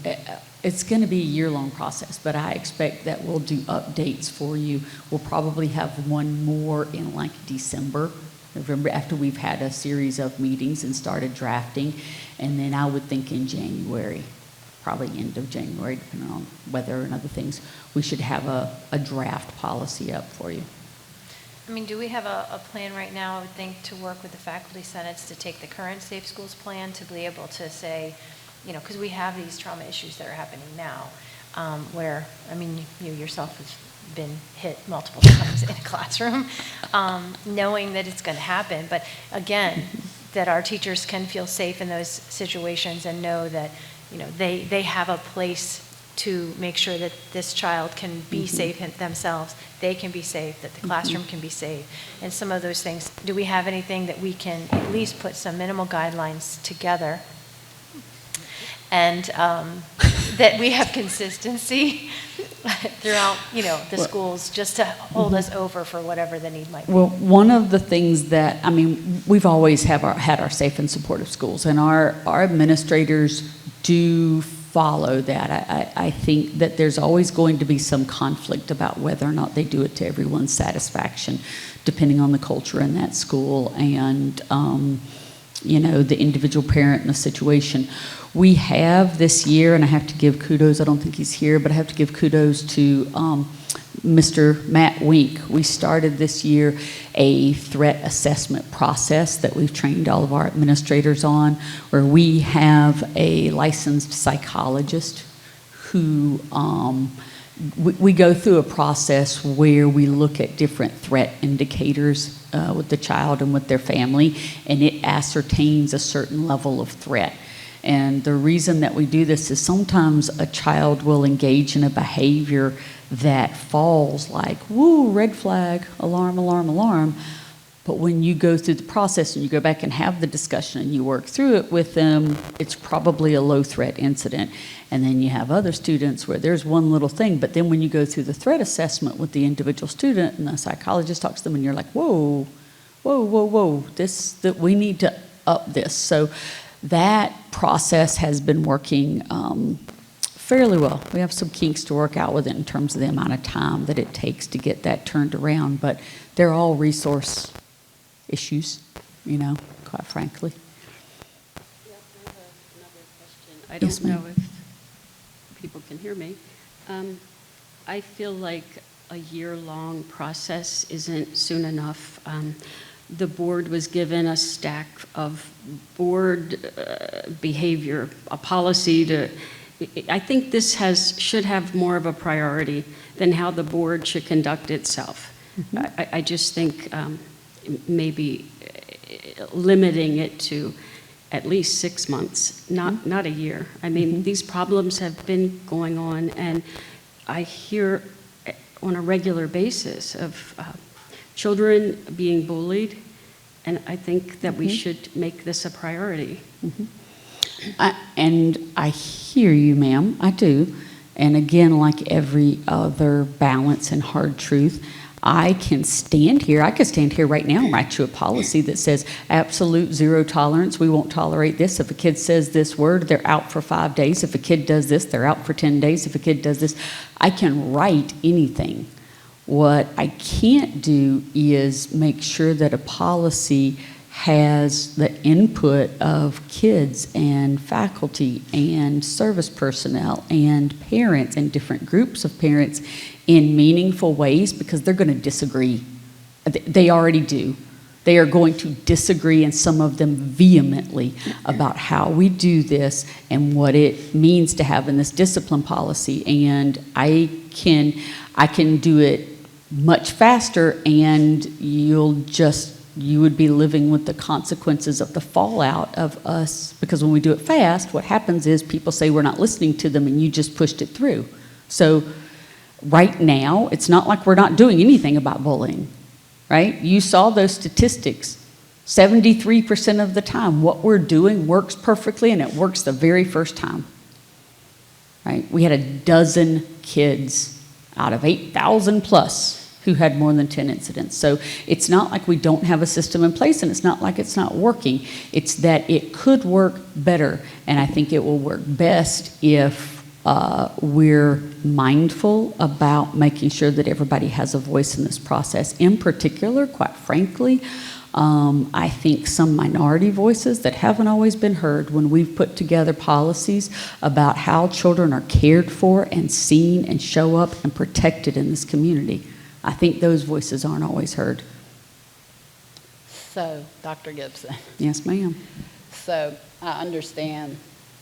it's going to be a year-long process, but I expect that we'll do updates for you. We'll probably have one more in like December, November, after we've had a series of meetings and started drafting. And then I would think in January, probably end of January, depending on weather and other things, we should have a draft policy up for you. I mean, do we have a plan right now, I would think, to work with the faculty senates to take the current Safe Schools plan to be able to say, because we have these trauma issues that are happening now, where, I mean, you yourself have been hit multiple times in a classroom, knowing that it's going to happen. But again, that our teachers can feel safe in those situations and know that, they have a place to make sure that this child can be safe themselves, they can be safe, that the classroom can be safe, and some of those things. Do we have anything that we can at least put some minimal guidelines together and that we have consistency throughout, the schools, just to hold us over for whatever the need might be? Well, one of the things that, we've always had our safe and supportive schools, and our administrators do follow that. I think that there's always going to be some conflict about whether or not they do it to everyone's satisfaction, depending on the culture in that school and, the individual parent and the situation. We have this year, and I have to give kudos, I don't think he's here, but I have to give kudos to Mr. Matt Wink. We started this year a threat assessment process that we've trained all of our administrators on, where we have a licensed psychologist who we go through a process where we look at different threat indicators with the child and with their family, and it ascertains a certain level of threat. And the reason that we do this is sometimes a child will engage in a behavior that falls like, woo, red flag, alarm, alarm, alarm. But when you go through the process and you go back and have the discussion and you work through it with them, it's probably a low threat incident. And then you have other students where there's one little thing, but then when you go through the threat assessment with the individual student and the psychologist talks to them and you're like, whoa, that we need to up this. So that process has been working fairly well. We have some kinks to work out with it in terms of the amount of time that it takes to get that turned around, but they're all resource issues, quite frankly. Yes, I have another question. I Yes, don't ma'am. know if people can hear me. I feel like a year-long process isn't soon enough. The board was given a stack of board behavior, a policy to, I think this should have more of a priority than how the board should conduct itself. I just think maybe limiting it to at least 6 months, not a year. I mean, these problems have been going on, and I hear on a regular basis of children being bullied, and I think that we should make this a priority. And I hear you, ma'am, I do. And again, like every other balance and hard truth, I could stand here right now and write you a policy that says absolute zero tolerance, we won't tolerate this. If a kid says this word, they're out for 5 days. If a kid does this, they're out for 10 days. If a kid does this, I can write anything. What I can't do is make sure that a policy has the input of kids and faculty and service personnel and parents and different groups of parents in meaningful ways, because they're going to disagree. They already do. They are going to disagree, and some of them vehemently, about how we do this and what it means to have in this discipline policy. And I can do it much faster, and you would be living with the consequences of the fallout of us, because when we do it fast, what happens is people say we're not listening to them and you just pushed it through. So right now, it's not like we're not doing anything about bullying, right? You saw those statistics. 73% of the time, what we're doing works perfectly, and it works the very first time, right? We had 12 kids out of 8,000 plus who had more than 10 incidents. So it's not like we don't have a system in place, and it's not like it's not working. It's that it could work better, and I think it will work best if we're mindful about making sure that everybody has a voice in this process. In particular, quite frankly, I think some minority voices that haven't always been heard when we've put together policies about how children are cared for and seen and show up and protected in this community. I think those voices aren't always heard. So, Dr. Gibson, Yes, ma'am. so I understand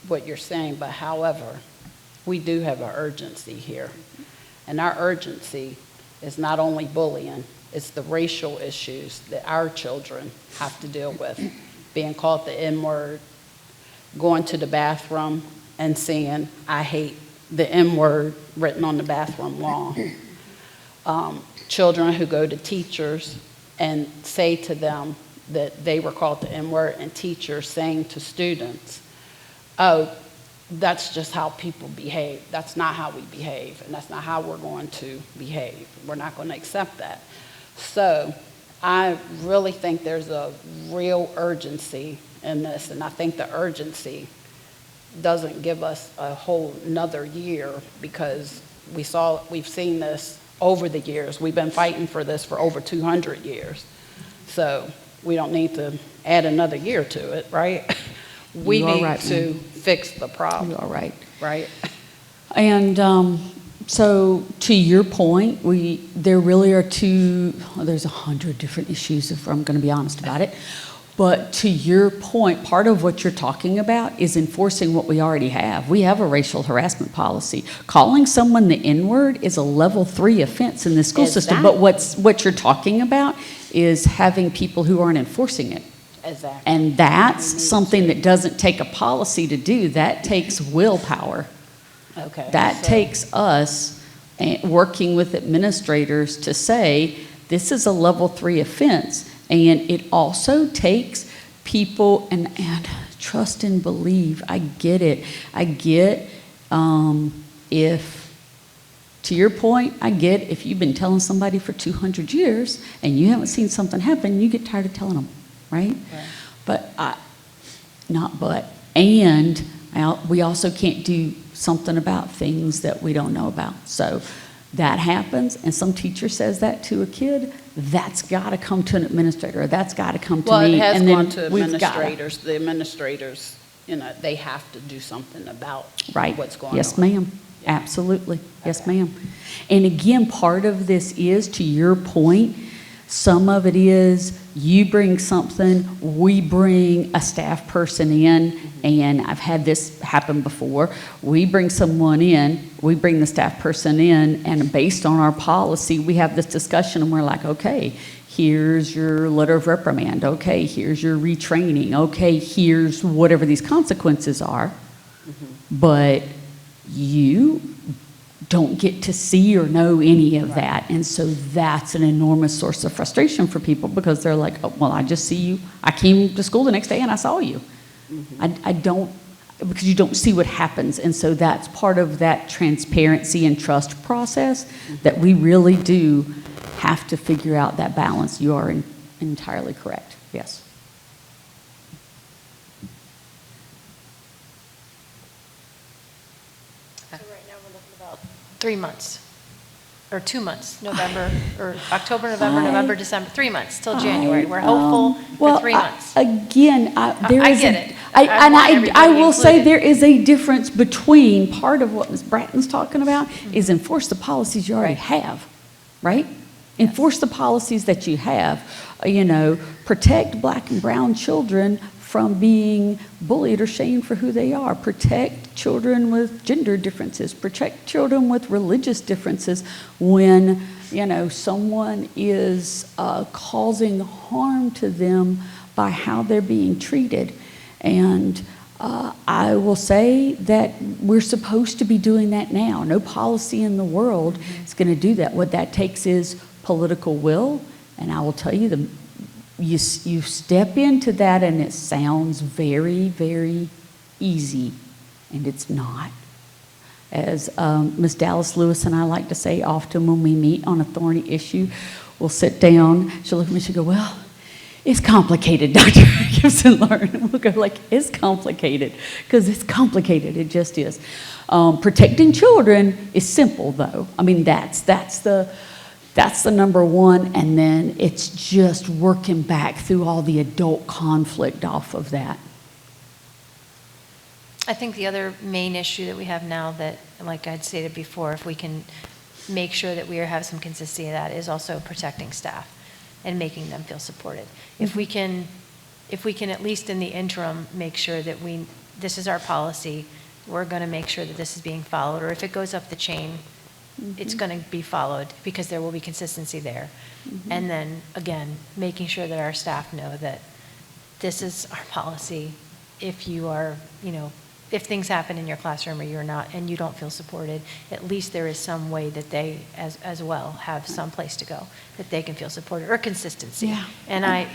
what you're saying, but however, we do have an urgency here. And our urgency is not only bullying, it's the racial issues that our children have to deal with. Being called the N-word, going to the bathroom and seeing, I hate the N-word written on the bathroom wall. Children who go to teachers and say to them that they were called the N-word, and teachers saying to students, oh, that's just how people behave. That's not how we behave, and that's not how we're going to behave. We're not going to accept that. So I really think there's a real urgency in this, and I think the urgency doesn't give us a whole another year, because we've seen this over the years. We've been fighting for this for over 200 years. So we don't need to add another year to it, right? We You are need right, to ma'am. fix the problem. You are right. Right? And so to your point, there really are there's 100 different issues, if I'm going to be honest about it. But to your point, part of what you're talking about is enforcing what we already have. We have a racial harassment policy. Calling someone the N-word is a level 3 offense in the school system. But what you're talking about is having people who aren't enforcing it. Exactly. And that's something that doesn't take a policy to do. That takes willpower. Okay. That so- takes us working with administrators to say, this is a level 3 offense. And it also takes people, and trust and believe. I get it. I get if, to your point, I get if you've been telling somebody for 200 years and you haven't seen something happen, you get tired of telling them, right? But we also can't do something about things that we don't know about. So that happens, and some teacher says that to a kid, that's got to come to an administrator, or that's got to come to Well, me. it has and then gone to we've gotta- administrators. The administrators, they have to do something about Right. what's going on. Yes, ma'am. Absolutely. Yes, ma'am. And again, part of this is, to your point, some of it is you bring something, we bring a staff person in, and I've had this happen before. We bring someone in, we bring the staff person in, and based on our policy, we have this discussion, and we're like, okay, here's your letter of reprimand. Okay, here's your retraining. Okay, here's whatever these consequences are. But you don't get to see or know any of that. And so that's an enormous source of frustration for people, because they're like, oh, well, I just see you. I came to school the next day and I saw you. I don't, because you don't see what happens. And so that's part of that transparency and trust process that we really do have to figure out that balance. You are entirely correct. Yes. So right now, we're looking about 3 months, or 2 months, November, or October, November, November, December, 3 months, till January. We're hopeful for 3 months. Again, there I is get a- it. I want I everybody will say included. there is a difference between part of what Ms. Bratton's talking about is enforce the policies you already have, right? Enforce the policies that you have. Protect black and brown children from being bullied or shamed for who they are. Protect children with gender differences. Protect children with religious differences when, someone is causing harm to them by how they're being treated. And I will say that we're supposed to be doing that now. No policy in the world is going to do that. What that takes is political will, and I will tell you, you step into that and it sounds very, very easy, and it's not. As Ms. Dallas Lewis and I like to say often when we meet on a thorny issue, we'll sit down, she'll look at me, she'll go, well, it's complicated, Dr. Gibson Learn. And we'll go like, it's complicated, because it's complicated, it just is. Protecting children is simple, though. I mean, that's the number one, and then it's just working back through all the adult conflict off of that. I think the other main issue that we have now that, like I'd stated before, if we can make sure that we have some consistency in that, is also protecting staff and making them feel supported. If we can at least in the interim make sure that this is our policy, we're going to make sure that this is being followed, or if it goes up the chain, it's going to be followed, because there will be consistency there. And then, again, making sure that our staff know that this is our policy. If you are, if things happen in your classroom or you're not, and you don't feel supported, at least there is some way that they, as well, have some place to go, that they can feel supported, or consistency. Yeah. And I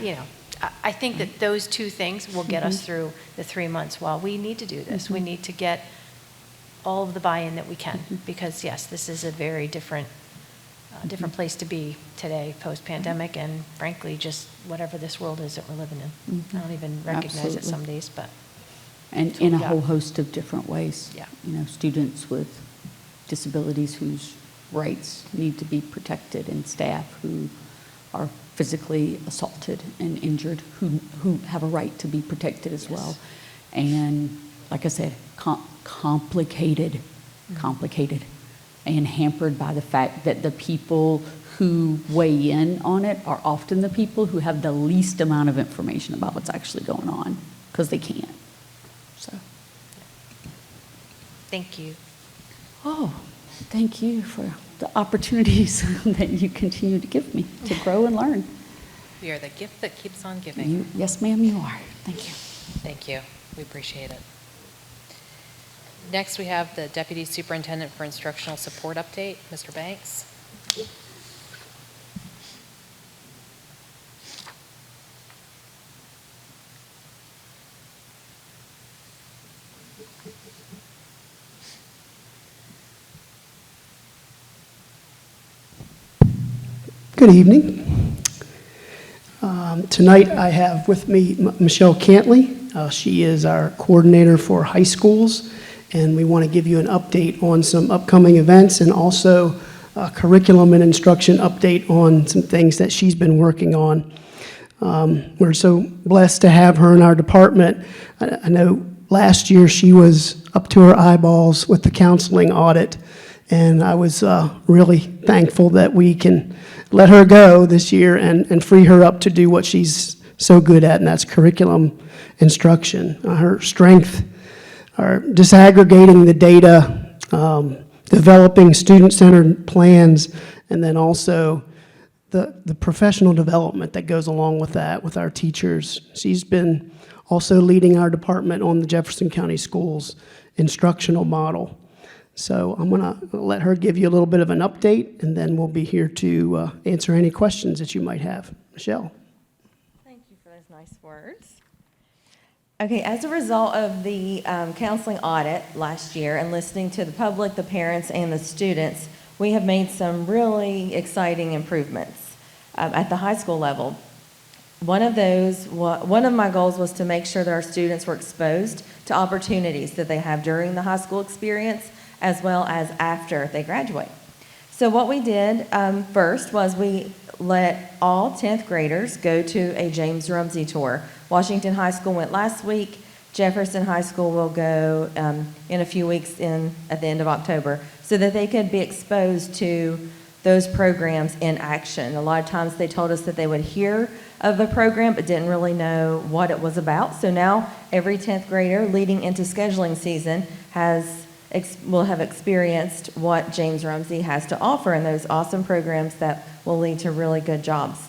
think that those two things will get us through the 3 months while we need to do this. We need to get all of the buy-in that we can, because yes, this is a very different place to be today, post-pandemic, and frankly, just whatever this world is that we're living in. I don't even recognize it some days, but. And in a whole host of different ways. Yeah. Students with disabilities whose rights need to be protected, and staff who are physically assaulted and injured, who have a right to be protected as well. And like I said, complicated, and hampered by the fact that the people who weigh in on it are often the people who have the least amount of information about what's actually going on, because they can't. So. Thank you. Oh, thank you for the opportunities that you continue to give me to grow and learn. We are the gift that keeps on giving. Yes, ma'am, you are. Thank you. Thank you. We appreciate it. Next, we have the Deputy Superintendent for Instructional Support update, Mr. Banks. Good evening. Tonight I have with me Michelle Cantley. She is our coordinator for high schools, and we want to give you an update on some upcoming events and also a curriculum and instruction update on some things that she's been working on. We're so blessed to have her in our department. I know last year she was up to her eyeballs with the counseling audit, and I was really thankful that we can let her go this year and free her up to do what she's so good at, and that's curriculum instruction. Her strength are disaggregating the data, developing student-centered plans, and then also the professional development that goes along with that with our teachers. She's been also leading our department on the Jefferson County Schools instructional model. So I'm going to let her give you a little bit of an update, and then we'll be here to answer any questions that you might have. Michelle. Thank you for those nice words. Okay, as a result of the counseling audit last year and listening to the public, the parents, and the students, we have made some really exciting improvements at the high school level. One of my goals was to make sure that our students were exposed to opportunities that they have during the high school experience as well as after they graduate. So what we did first was we let all 10th graders go to a James Rumsey tour. Washington High School went last week. Jefferson High School will go in a few weeks at the end of October, so that they could be exposed to those programs in action. A lot of times they told us that they would hear of a program but didn't really know what it was about. So now every 10th grader leading into scheduling season will have experienced what James Rumsey has to offer and those awesome programs that will lead to really good jobs.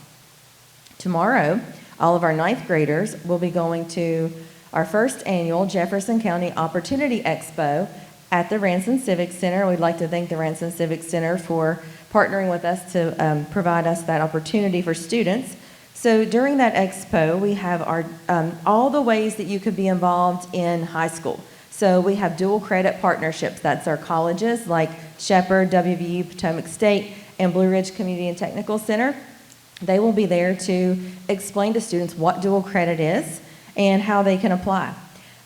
Tomorrow, all of our 9th graders will be going to our first annual Jefferson County Opportunity Expo at the Ranson Civic Center. We'd like to thank the Ranson Civic Center for partnering with us to provide us that opportunity for students. So during that expo, we have all the ways that you could be involved in high school. So we have dual credit partnerships. That's our colleges like Shepherd, WVU, Potomac State, and Blue Ridge Community and Technical Center. They will be there to explain to students what dual credit is and how they can apply.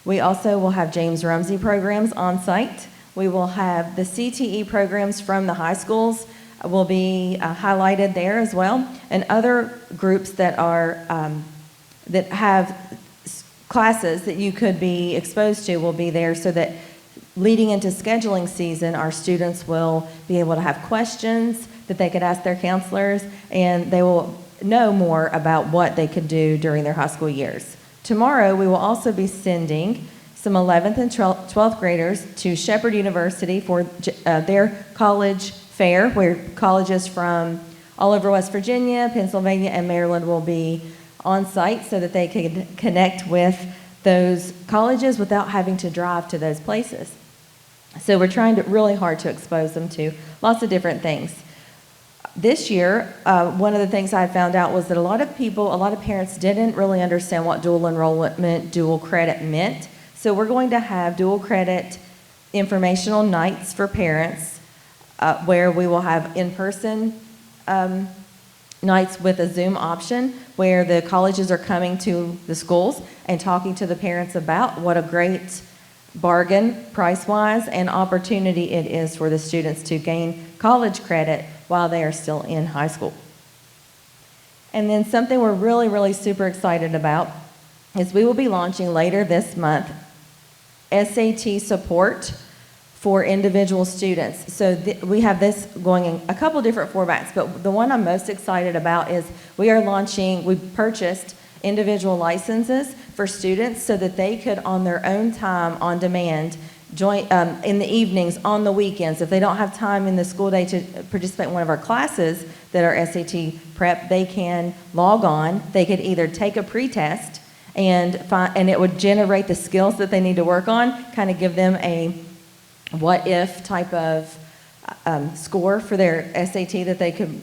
We also will have James Rumsey programs on site. We will have the CTE programs from the high schools will be highlighted there as well, and other groups that have classes that you could be exposed to will be there, so that leading into scheduling season, our students will be able to have questions that they could ask their counselors, and they will know more about what they could do during their high school years. Tomorrow, we will also be sending some 11th and 12th graders to Shepherd University for their college fair, where colleges from all over West Virginia, Pennsylvania, and Maryland will be on site so that they can connect with those colleges without having to drive to those places. So we're trying really hard to expose them to lots of different things. This year, one of the things I found out was that a lot of parents didn't really understand what dual enrollment meant, dual credit meant. So we're going to have dual credit informational nights for parents where we will have in-person nights with a Zoom option, where the colleges are coming to the schools and talking to the parents about what a great bargain price-wise and opportunity it is for the students to gain college credit while they are still in high school. And then something we're really, really super excited about is we will be launching later this month SAT support for individual students. So we have this going in a couple different formats, but the one I'm most excited about is we purchased individual licenses for students so that they could, on their own time, on demand, join in the evenings, on the weekends. If they don't have time in the school day to participate in one of our classes that are SAT prep, they can log on. They could either take a pretest and it would generate the skills that they need to work on, kind of give them a what-if type of score for their SAT that they could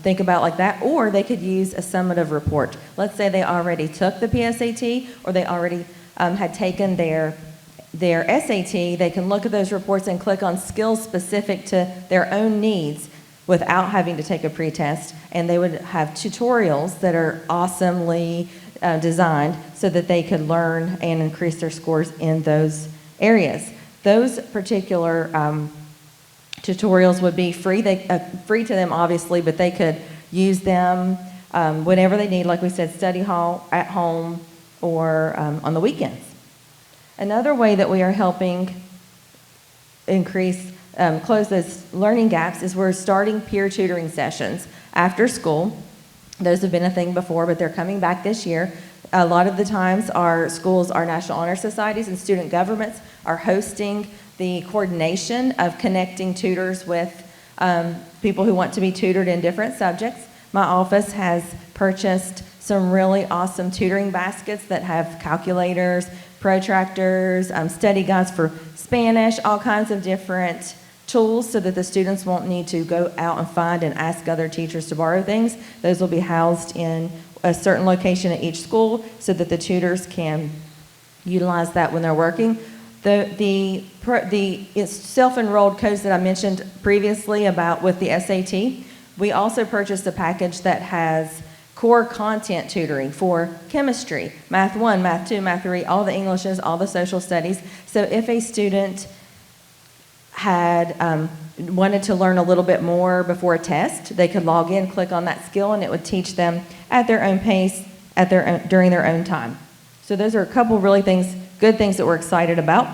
think about like that, or they could use a summative report. Let's say they already took the PSAT, or they already had taken their SAT. They can look at those reports and click on skills specific to their own needs without having to take a pretest, and they would have tutorials that are awesomely designed so that they could learn and increase their scores in those areas. Those particular tutorials would be free. Free to them, obviously, but they could use them whenever they need, like we said, study hall, at home, or on the weekends. Another way that we are helping close those learning gaps is we're starting peer tutoring sessions after school. Those have been a thing before, but they're coming back this year. A lot of the times our schools, our National Honor Societies and student governments are hosting the coordination of connecting tutors with people who want to be tutored in different subjects. My office has purchased some really awesome tutoring baskets that have calculators, protractors, study guides for Spanish, all kinds of different tools so that the students won't need to go out and find and ask other teachers to borrow things. Those will be housed in a certain location at each school so that the tutors can utilize that when they're working. The self-enrolled codes that I mentioned previously about with the SAT, we also purchased a package that has core content tutoring for chemistry, Math 1, Math 2, Math 3, all the Englishes, all the social studies. So if a student had wanted to learn a little bit more before a test, they could log in, click on that skill, and it would teach them at their own pace, during their own time. So those are a couple really good things that we're excited about.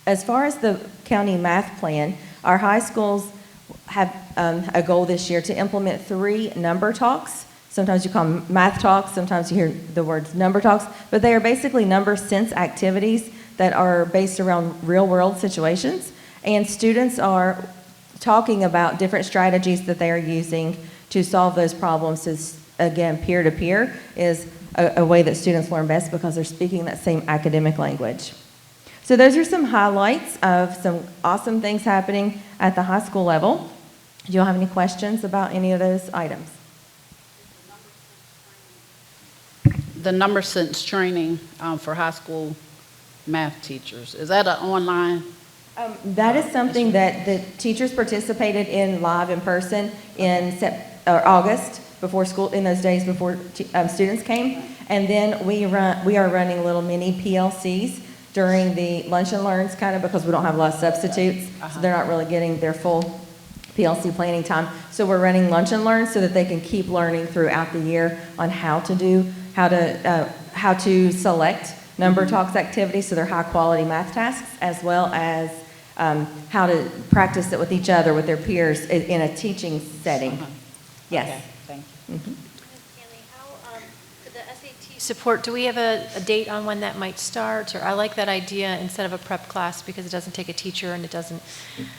As far as the county math plan, our high schools have a goal this year to implement 3 number talks. Sometimes you call them math talks, sometimes you hear the words number talks, but they are basically number sense activities that are based around real world situations. And students are talking about different strategies that they are using to solve those problems. Again, peer-to-peer is a way that students learn best because they're speaking that same academic language. So those are some highlights of some awesome things happening at the high school level. Do you all have any questions about any of those items? The number sense training for high school math teachers, is that an online? That is something that the teachers participated in live in person in August before school, in those days before students came. And then we are running little mini PLCs during the lunch and learns, kind of because we don't have a lot of substitutes, so they're not really getting their full PLC planning time. So we're running lunch and learns so that they can keep learning throughout the year on how to select number talks activities, so they're high quality math tasks, as well as how to practice it with each other, with their peers in a teaching setting. Yes. Okay, thank you. Mhm. Kelly, for the SAT support, do we have a date on when that might start? Or I like that idea instead of a prep class because it doesn't take a teacher and it doesn't,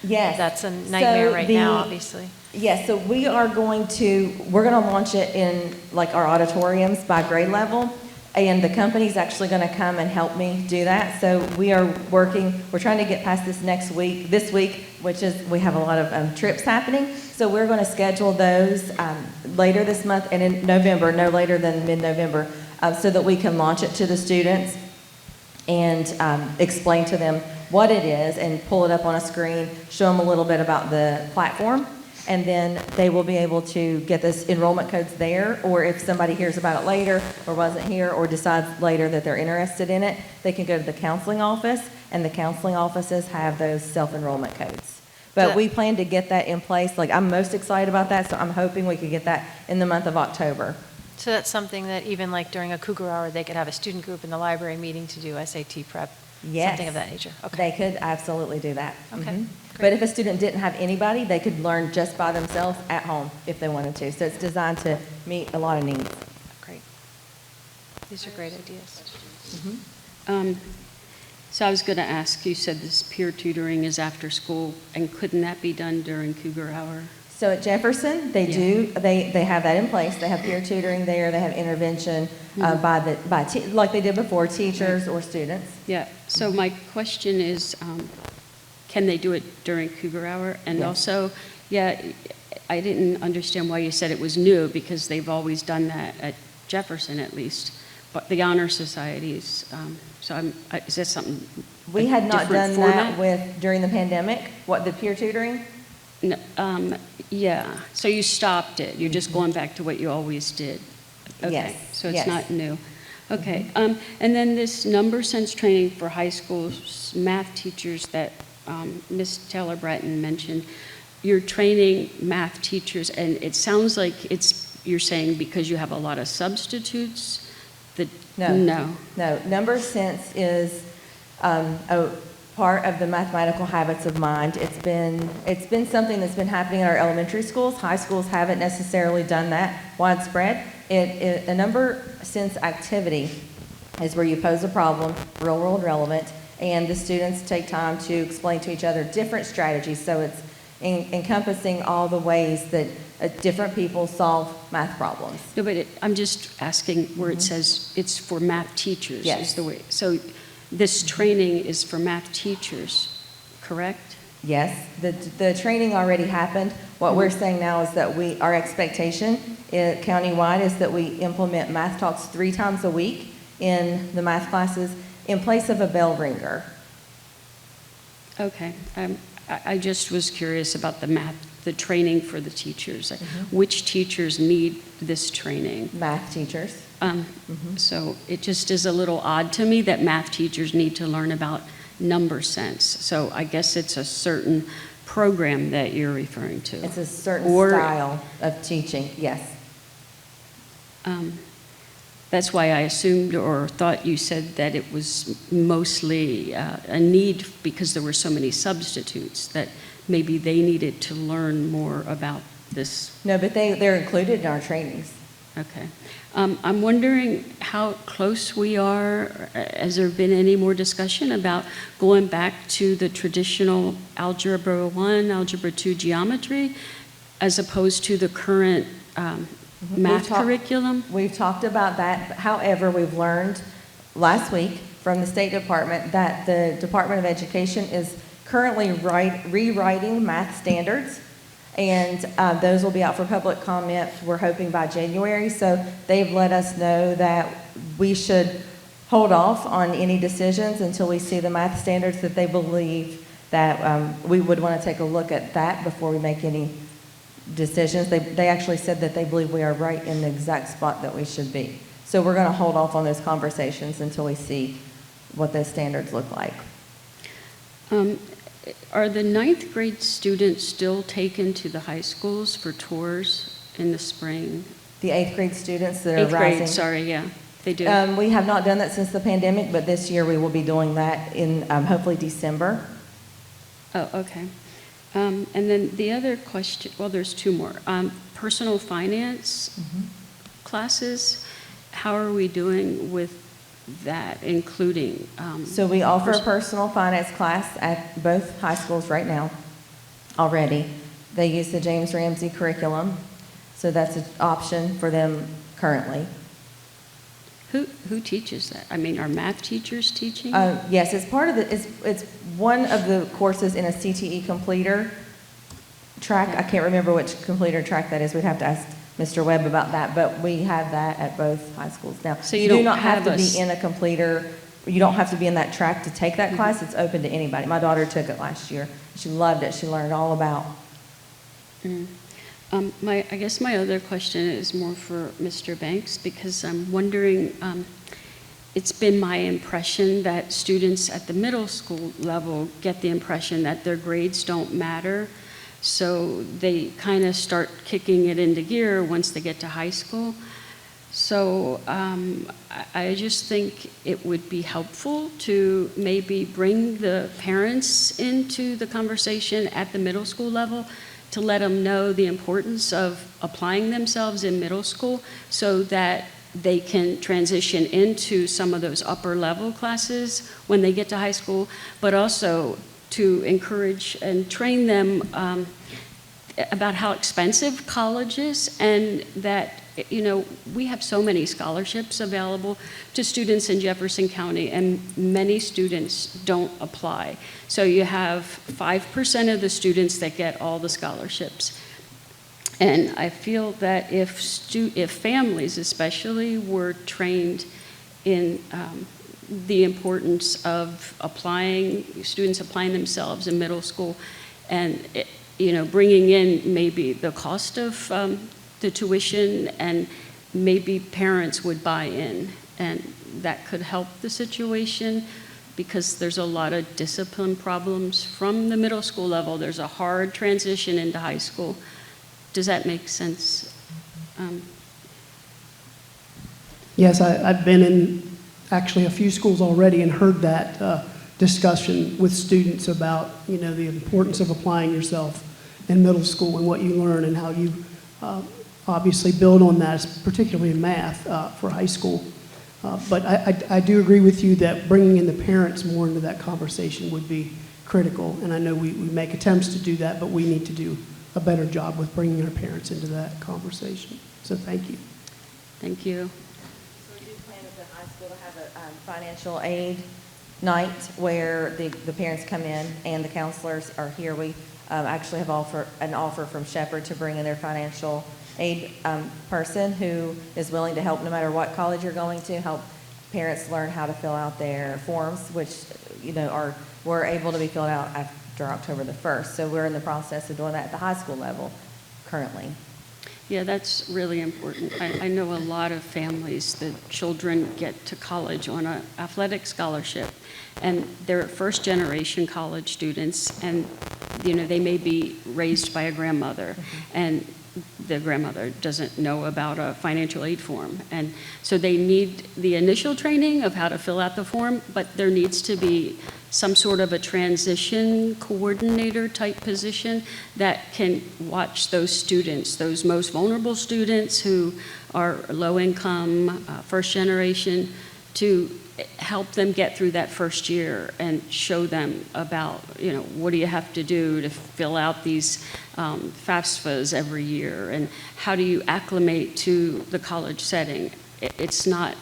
Yes. that's a nightmare So right now, obviously. Yes, so we're going to launch it in like our auditoriums by grade level. And the company's actually going to come and help me do that. So we're trying to get past this week, which is, we have a lot of trips happening. So we're going to schedule those later this month and in November, no later than mid-November, so that we can launch it to the students and explain to them what it is and pull it up on a screen, show them a little bit about the platform. And then they will be able to get those enrollment codes there, or if somebody hears about it later or wasn't here or decides later that they're interested in it, they can go to the counseling office, and the counseling offices have those self-enrollment codes. But we plan to get that in place. Like, I'm most excited about that, so I'm hoping we could get that in the month of October. So that's something that even like during a Cougar Hour, they could have a student group in the library meeting to do SAT prep, Yes. something of that nature. Okay. They could absolutely do that. Okay, Mhm. great. But if a student didn't have anybody, they could learn just by themselves at home if they wanted to. So it's designed to meet a lot of needs. Great. These are great ideas. So I was going to ask, you said this peer tutoring is after school, and couldn't that be done during Cougar Hour? So at Jefferson, they Yeah. they have that in place. They have peer tutoring there. They have intervention like they did before, teachers or students. Yeah, so my question is, can they do it during Cougar Hour? And Yes. also, I didn't understand why you said it was new, because they've always done that at Jefferson at least, but the honor societies, is that something, We had not done different format? that during the pandemic, the peer tutoring. Yeah, so you stopped it. You're just going back to what you always did. Okay, Yes, so it's yes. not new. Okay, and then this number sense training for high school math teachers that Ms. Taylor Breton mentioned, you're training math teachers, and it sounds like you're saying because you have a lot of substitutes that, no. No, number sense is a part of the mathematical habits of mind. It's been something that's been happening in our elementary schools. High schools haven't necessarily done that widespread. A number sense activity is where you pose a problem, real world relevant, and the students take time to explain to each other different strategies. So it's encompassing all the ways that different people solve math problems. No, but I'm just asking where it says it's for math teachers. Yes. Is the way. So this training is for math teachers, correct? Yes, the training already happened. What we're saying now is that our expectation countywide is that we implement math talks 3 times a week in the math classes in place of a bell ringer. Okay. I just was curious about the training for the teachers. Which teachers need this training? Math teachers. So it just is a little odd to me that math teachers need to learn about number sense. So I guess it's a certain program that you're referring to. It's a certain Or- style of teaching, yes. That's why I assumed or thought you said that it was mostly a need because there were so many substitutes, that maybe they needed to learn more about this. No, but they're included in our trainings. Okay. I'm wondering how close we are. Has there been any more discussion about going back to the traditional Algebra 1, Algebra 2 geometry, as opposed to the current math curriculum? We've talked about that. However, we've learned last week from the State Department that the Department of Education is currently rewriting math standards, and those will be out for public comment, we're hoping by January. So they've let us know that we should hold off on any decisions until we see the math standards, that they believe that we would want to take a look at that before we make any decisions. They actually said that they believe we are right in the exact spot that we should be. So we're going to hold off on those conversations until we see what those standards look like. Are the 9th grade students still taken to the high schools for tours in the spring? The 8th grade students that are 8th rising. grade, sorry, yeah, they do. We have not done that since the pandemic, but this year we will be doing that in hopefully December. Oh, okay. And then the other question, well, there's 2 more. Personal finance classes, how are we doing with that, including? So we offer a personal finance class at both high schools right now already. They use the James Ramsey curriculum, so that's an option for them currently. Who teaches that? I mean, are math teachers teaching? Yes, it's part of it's one of the courses in a CTE completer track. I can't remember which completer track that is. We'd have to ask Mr. Webb about that, but we have that at both high schools now. So you do don't not have to have be in a completer. You don't have to be in that track to take that class. It's open to anybody. My daughter took it last year. She loved it. She learned all about. I guess my other question is more for Mr. Banks, because I'm wondering, it's been my impression that students at the middle school level get the impression that their grades don't matter, so they kind of start kicking it into gear once they get to high school. So I just think it would be helpful to maybe bring the parents into the conversation at the middle school level, to let them know the importance of applying themselves in middle school so that they can transition into some of those upper level classes when they get to high school, but also to encourage and train them about how expensive college is, and that, you know, we have so many scholarships available to students in Jefferson County, and many students don't apply. So you have 5% of the students that get all the scholarships. And I feel that if families especially were trained in the importance of students applying themselves in middle school, and bringing in maybe the cost of the tuition, and maybe parents would buy in, and that could help the situation, because there's a lot of discipline problems from the middle school level. There's a hard transition into high school. Does that make sense? Yes, I've been in actually a few schools already and heard that discussion with students about, the importance of applying yourself in middle school and what you learn and how you obviously build on that, particularly in math for high school. But I do agree with you that bringing in the parents more into that conversation would be critical. And I know we make attempts to do that, but we need to do a better job with bringing our parents into that conversation. So thank you. Thank you. So we do plan at the high school to have a financial aid night where the parents come in and the counselors are here. We actually have an offer from Shepherd to bring in their financial aid person who is willing to help no matter what college you're going to, help parents learn how to fill out their forms, which, were able to be filled out after October the 1st. So we're in the process of doing that at the high school level currently. Yeah, that's really important. I know a lot of families, the children get to college on an athletic scholarship, and they're first-generation college students, and, they may be raised by a grandmother, and the grandmother doesn't know about a financial aid form. And so they need the initial training of how to fill out the form, but there needs to be some sort of a transition coordinator type position that can watch those students, those most vulnerable students who are low income, first generation, to help them get through that first year and show them about, what do you have to do to fill out these FAFSAs every year, and how do you acclimate to the college setting. It's not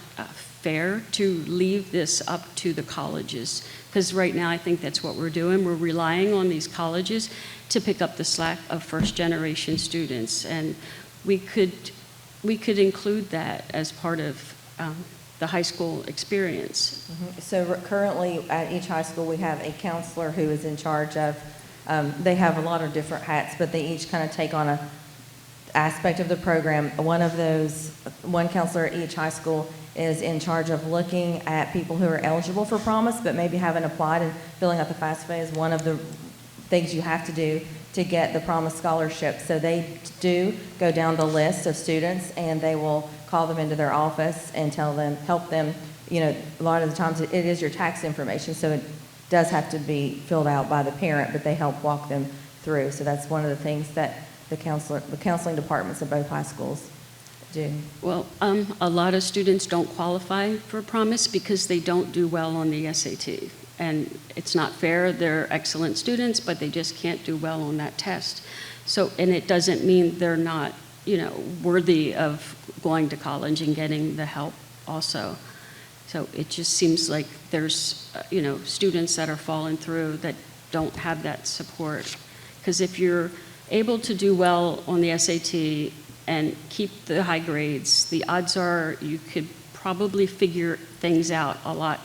fair to leave this up to the colleges, because right now I think that's what we're doing. We're relying on these colleges to pick up the slack of first-generation students, and we could include that as part of the high school experience. So currently at each high school, we have a counselor who is in charge of, they have a lot of different hats, but they each kind of take on a aspect of the program. One counselor at each high school is in charge of looking at people who are eligible for Promise but maybe haven't applied, and filling out the FAFSA is one of the things you have to do to get the Promise scholarship. So they do go down the list of students, and they will call them into their office and help them, a lot of the times it is your tax information, so it does have to be filled out by the parent, but they help walk them through. So that's one of the things that the counseling departments of both high schools do. Well, a lot of students don't qualify for Promise because they don't do well on the SAT. And it's not fair. They're excellent students, but they just can't do well on that test. So, and it doesn't mean they're not, worthy of going to college and getting the help also. So it just seems like there's, students that are falling through that don't have that support. Because if you're able to do well on the SAT and keep the high grades, the odds are you could probably figure things out a lot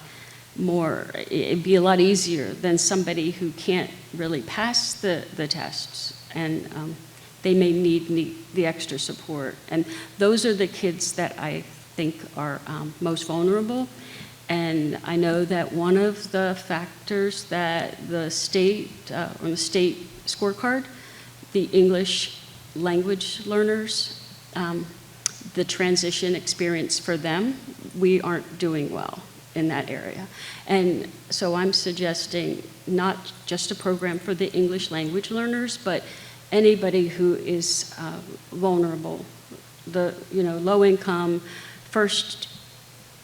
more. It'd be a lot easier than somebody who can't really pass the tests, and they may need the extra support. And those are the kids that I think are most vulnerable. And I know that one of the factors that the state, on the state scorecard, the English language learners, the transition experience for them, we aren't doing well in that area. And so I'm suggesting not just a program for the English language learners, but anybody who is vulnerable, the low income, first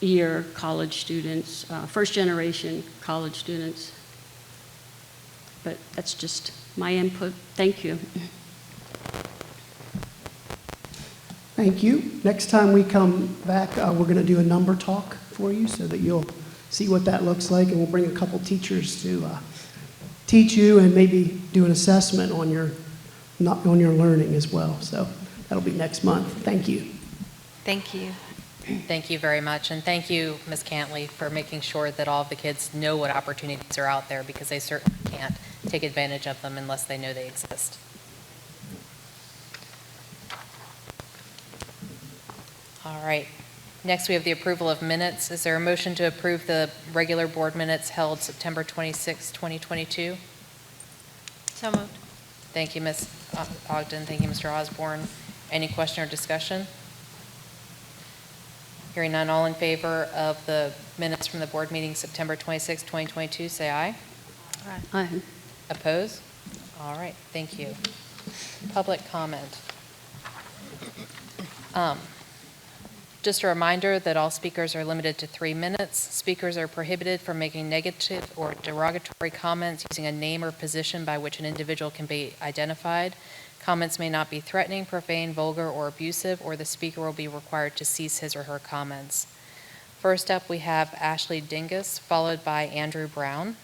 year college students, first generation college students. But that's just my input. Thank you. Thank you. Next time we come back, we're going to do a number talk for you so that you'll see what that looks like, and we'll bring a couple teachers to teach you and maybe do an assessment on your learning as well. So that'll be next month. Thank you. Thank you. Thank you very much, and thank you, Ms. Cantley, for making sure that all of the kids know what opportunities are out there, because they certainly can't take advantage of them unless they know they exist. All right. Next, we have the approval of minutes. Is there a motion to approve the regular board minutes held September 26, 2022? So moved. Thank you, Ms. Ogden. Thank you, Mr. Osborne. Any question or discussion? Hearing none, all in favor of the minutes from the board meeting September 26, 2022, say aye. Aye. Oppose? All right, thank you. Public comment. Just a reminder that all speakers are limited to 3 minutes. Speakers are prohibited from making negative or derogatory comments using a name or position by which an individual can be identified. Comments may not be threatening, profane, vulgar, or abusive, or the speaker will be required to cease his or her comments. First up, we have Ashley Dingus, followed by Andrew Brown.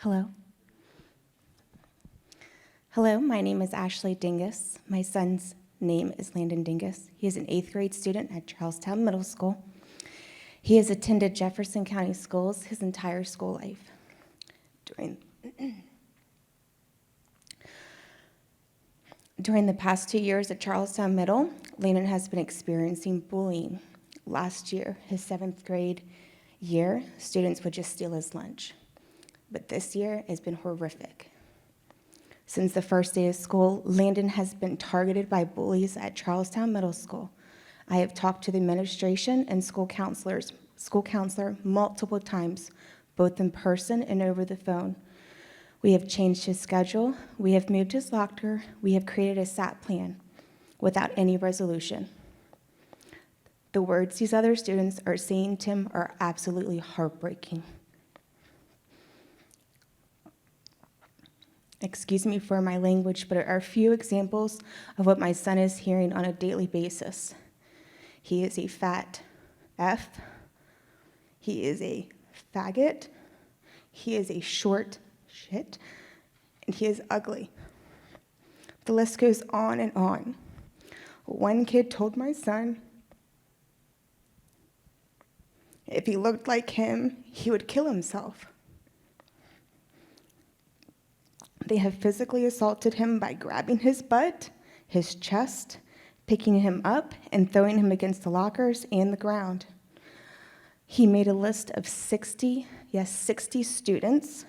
Hello. Hello, my name is Ashley Dingus. My son's name is Landon Dingus. He is an 8th grade student at Charlestown Middle School. He has attended Jefferson County Schools his entire school life. During the past 2 years at Charlestown Middle, Landon has been experiencing bullying. Last year, his 7th grade year, students would just steal his lunch. But this year has been horrific. Since the first day of school, Landon has been targeted by bullies at Charlestown Middle School. I have talked to the administration and school counselor multiple times, both in person and over the phone. We have changed his schedule, we have moved his locker, we have created a SAT plan without any resolution. The words these other students are saying to him are absolutely heartbreaking. Excuse me for my language, but are a few examples of what my son is hearing on a daily basis. He is a fat F. He is a faggot. He is a short shit. And he is ugly. The list goes on and on. One kid told my son if he looked like him, he would kill himself. They have physically assaulted him by grabbing his butt, his chest, picking him up, and throwing him against the lockers and the ground. He made a list of 60 students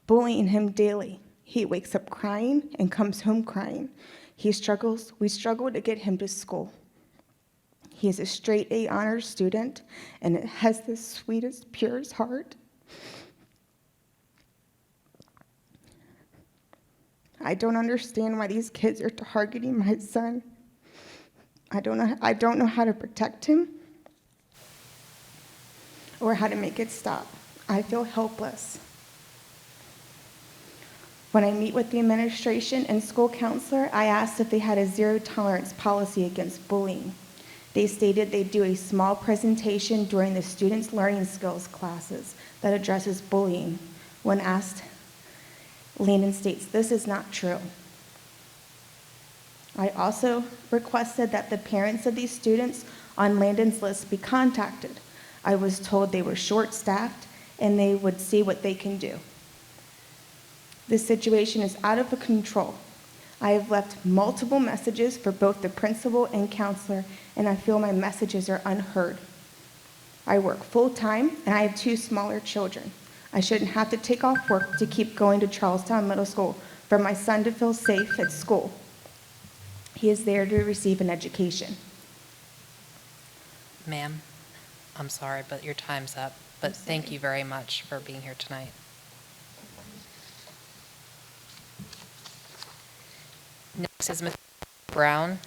bullying him daily. He wakes up crying and comes home crying. We struggle to get him to school. He is a straight A honors student and has the sweetest, purest heart. I don't understand why these kids are targeting my son. I don't know how to protect him or how to make it stop. I feel helpless. When I meet with the administration and school counselor, I asked if they had a zero-tolerance policy against bullying. They stated they'd do a small presentation during the students' learning skills classes that addresses bullying. When asked, Landon states, "This is not true." I also requested that the parents of these students on Landon's list be contacted. I was told they were short-staffed and they would see what they can do. This situation is out of control. I have left multiple messages for both the principal and counselor, and I feel my messages are unheard. I work full-time, and I have 2 smaller children. I shouldn't have to take off work to keep going to Charlestown Middle School for my son to feel safe at school. He is there to receive an education. Ma'am, I'm sorry, but your time's up. But thank you very much for being here tonight. Next is Ms. Brown,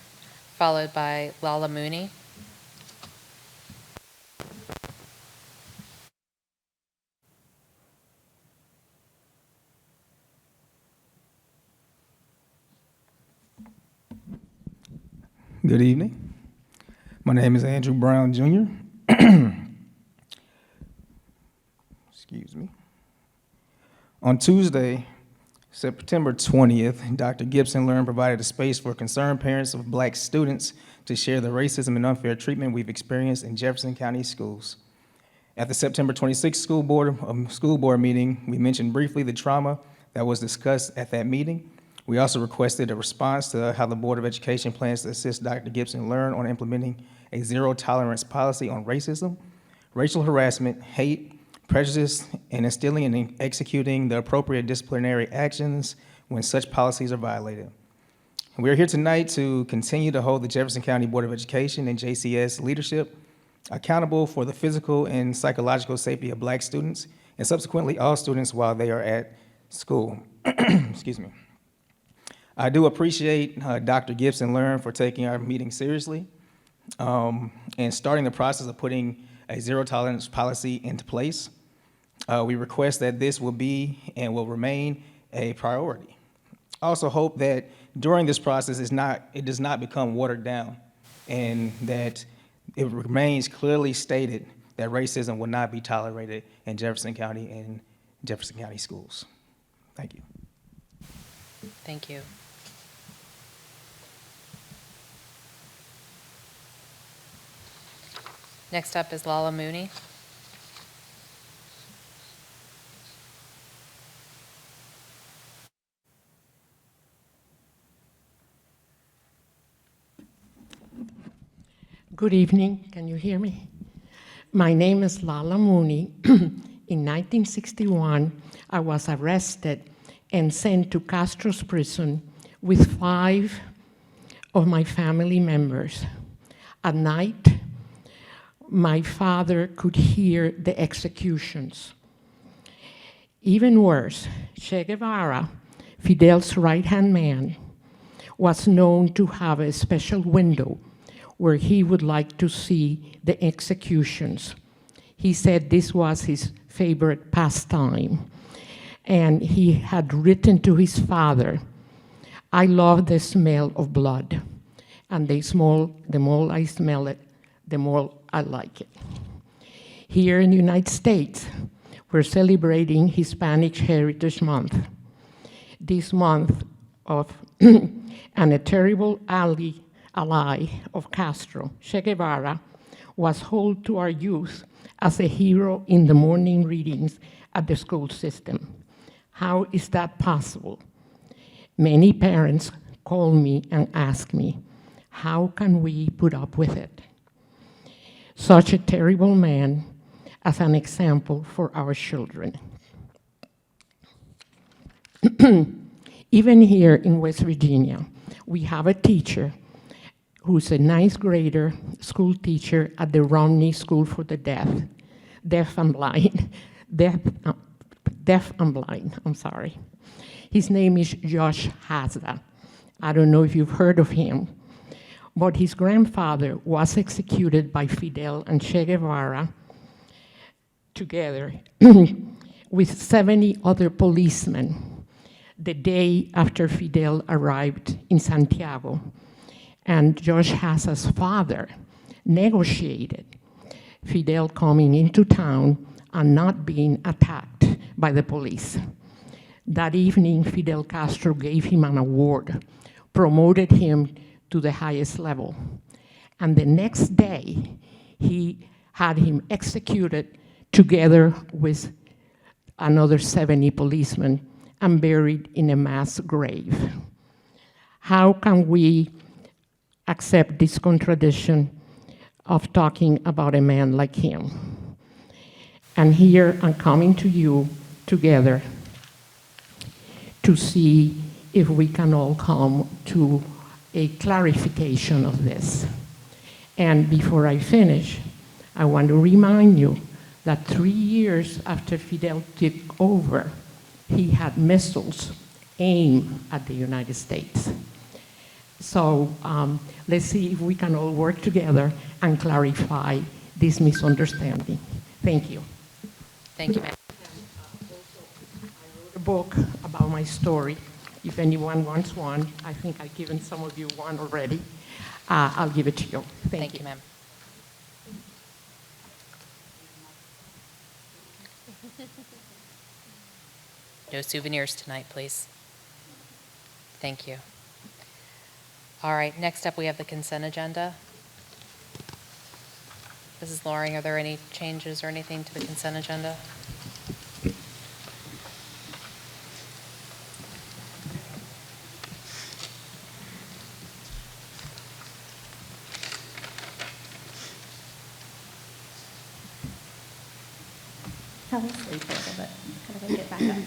followed by Lala Mooney. Good evening. My name is Andrew Brown, Jr. Excuse me. On Tuesday, September 20th, Dr. Gibson Learn provided a space for concerned parents of Black students to share the racism and unfair treatment we've experienced in Jefferson County schools. At the September 26th school board meeting, we mentioned briefly the trauma that was discussed at that meeting. We also requested a response to how the Board of Education plans to assist Dr. Gibson Learn on implementing a zero-tolerance policy on racism, racial harassment, hate, prejudice, and instilling and executing the appropriate disciplinary actions when such policies are violated. We are here tonight to continue to hold the Jefferson County Board of Education and JCS leadership accountable for the physical and psychological safety of Black students and subsequently all students while they are at school. Excuse me. I do appreciate Dr. Gibson Learn for taking our meeting seriously and starting the process of putting a zero-tolerance policy into place. We request that this will be and will remain a priority. I also hope that during this process it does not become watered down and that it remains clearly stated that racism will not be tolerated in Jefferson County and Jefferson County schools. Thank you. Thank you. Next up is Lala Mooney. Good evening. Can you hear me? My name is Lala Mooney. In 1961, I was arrested and sent to Castro's prison with 5 of my family members. At night, my father could hear the executions. Even worse, Che Guevara, Fidel's right-hand man, was known to have a special window where he would like to see the executions. He said this was his favorite pastime. And he had written to his father, "I love the smell of blood. And the more I smell it, the more I like it." Here in the United States, we're celebrating Hispanic Heritage Month. This month of, and a terrible ally of Castro, Che Guevara, was held to our youth as a hero in the morning readings at the school system. How is that possible? Many parents call me and ask me, how can we put up with it? Such a terrible man as an example for our children. Even here in West Virginia, we have a teacher who's a ninth grader, school teacher at the Romney School for the Deaf and Blind. I'm sorry. His name is Josh Hazda. I don't know if you've heard of him, but his grandfather was executed by Fidel and Che Guevara together with 70 other policemen the day after Fidel arrived in Santiago. And Josh Hazda's father negotiated Fidel coming into town and not being attacked by the police. That evening, Fidel Castro gave him an award, promoted him to the highest level. And the next day, he had him executed together with another 70 policemen and buried in a mass grave. How can we accept this contradiction of talking about a man like him? And here I'm coming to you together to see if we can all come to a clarification of this. And before I finish, I want to remind you that 3 years after Fidel took over, he had missiles aimed at the United States. So let's see if we can all work together and clarify this misunderstanding. Thank you. Thank you, ma'am. A book about my story. If anyone wants one, I think I've given some of you one already. I'll give it to you. Thank you, ma'am. No souvenirs tonight, please. Thank you. All right, next up, we have the consent agenda. Mrs. Loring, are there any changes or anything to the consent agenda? Fell asleep a little bit. Gotta go get back up.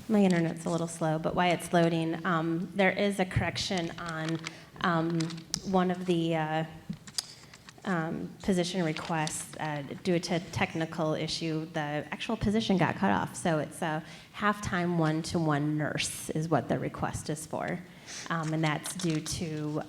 My internet's a little slow, but while it's loading, there is a correction on one of the position requests. Due to a technical issue, the actual position got cut off. So it's a half-time one-to-one nurse is what the request is for. And that's due to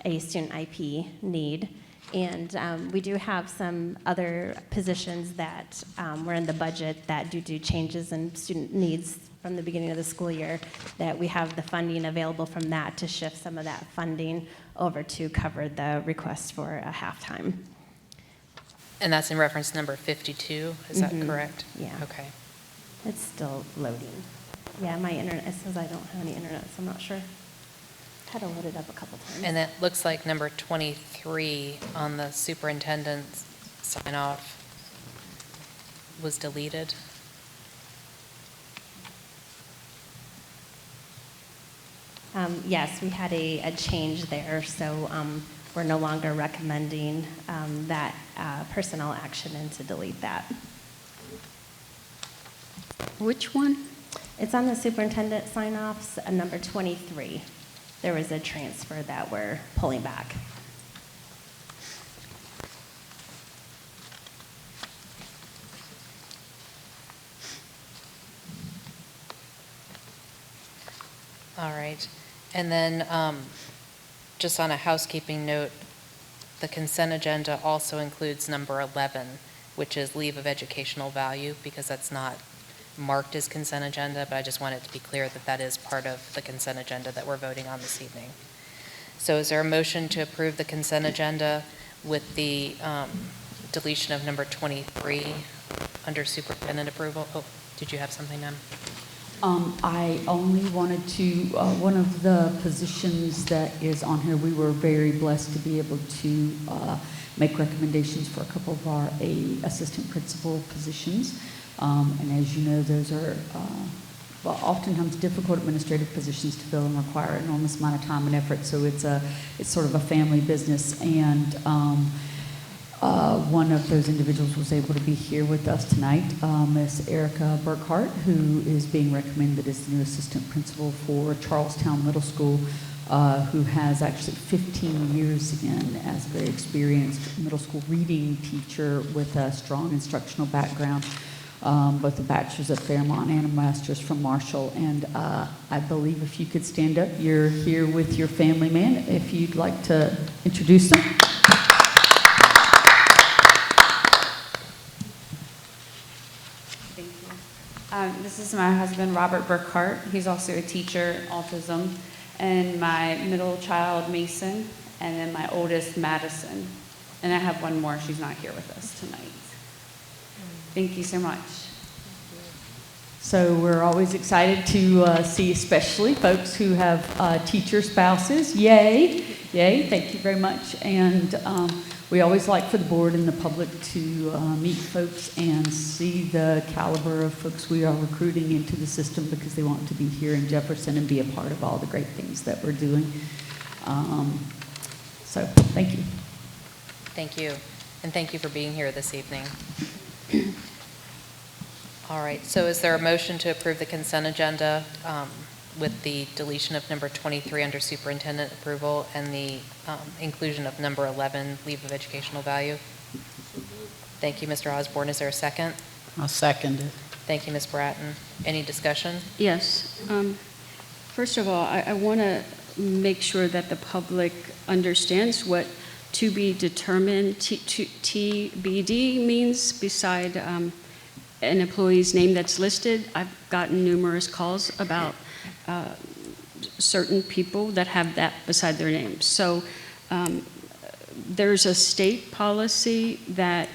a student IP need. And we do have some other positions that were in the budget that due to changes in student needs from the beginning of the school year, that we have the funding available from that to shift some of that funding over to cover the request for a halftime. And that's in reference to number 52, is that correct? Yeah. Okay. It's still loading. Yeah, my internet, it says I don't have any internet, so I'm not sure. Had to load it up a couple times. And it looks like number 23 on the superintendent's sign-off was deleted. Yes, we had a change there, so we're no longer recommending that personnel action and to delete that. Which one? It's on the superintendent sign-offs, number 23. There was a transfer that we're pulling back. All right. And then just on a housekeeping note, the consent agenda also includes number 11, which is leave of educational value, because that's not marked as consent agenda, but I just want it to be clear that that is part of the consent agenda that we're voting on this evening. So is there a motion to approve the consent agenda with the deletion of number 23 under superintendent approval? Oh, did you have something, ma'am? I only wanted to, one of the positions that is on here, we were very blessed to be able to make recommendations for a couple of our assistant principal positions. And as you know, those are oftentimes difficult administrative positions to fill and require an enormous amount of time and effort. So it's sort of a family business. And one of those individuals was able to be here with us tonight, Miss Erica Burkhart, who is being recommended as the new assistant principal for Charlestown Middle School, who has actually 15 years in as a very experienced middle school reading teacher with a strong instructional background, both a bachelor's at Fairmont and a master's from Marshall. And I believe if you could stand up, you're here with your family man, if you'd like to introduce them. This is my husband, Robert Burkhart. He's also a teacher, autism, and my middle child, Mason, and then my oldest, Madison. And I have one more. She's not here with us tonight. Thank you so much. So we're always excited to see especially folks who have teacher spouses. Yay, yay, thank you very much. And we always like for the board and the public to meet folks and see the caliber of folks we are recruiting into the system, because they want to be here in Jefferson and be a part of all the great things that we're doing. So thank you. Thank you. And thank you for being here this evening. All right, so is there a motion to approve the consent agenda with the deletion of number 23 under superintendent approval and the inclusion of number 11, leave of educational value? Thank you, Mr. Osborne. Is there a second? I'll second it. Thank you, Ms. Bratton. Any discussion? Yes. First of all, I want to make sure that the public understands what to be determined, TBD means, beside an employee's name that's listed. I've gotten numerous calls about certain people that have that beside their names. So there's a state policy that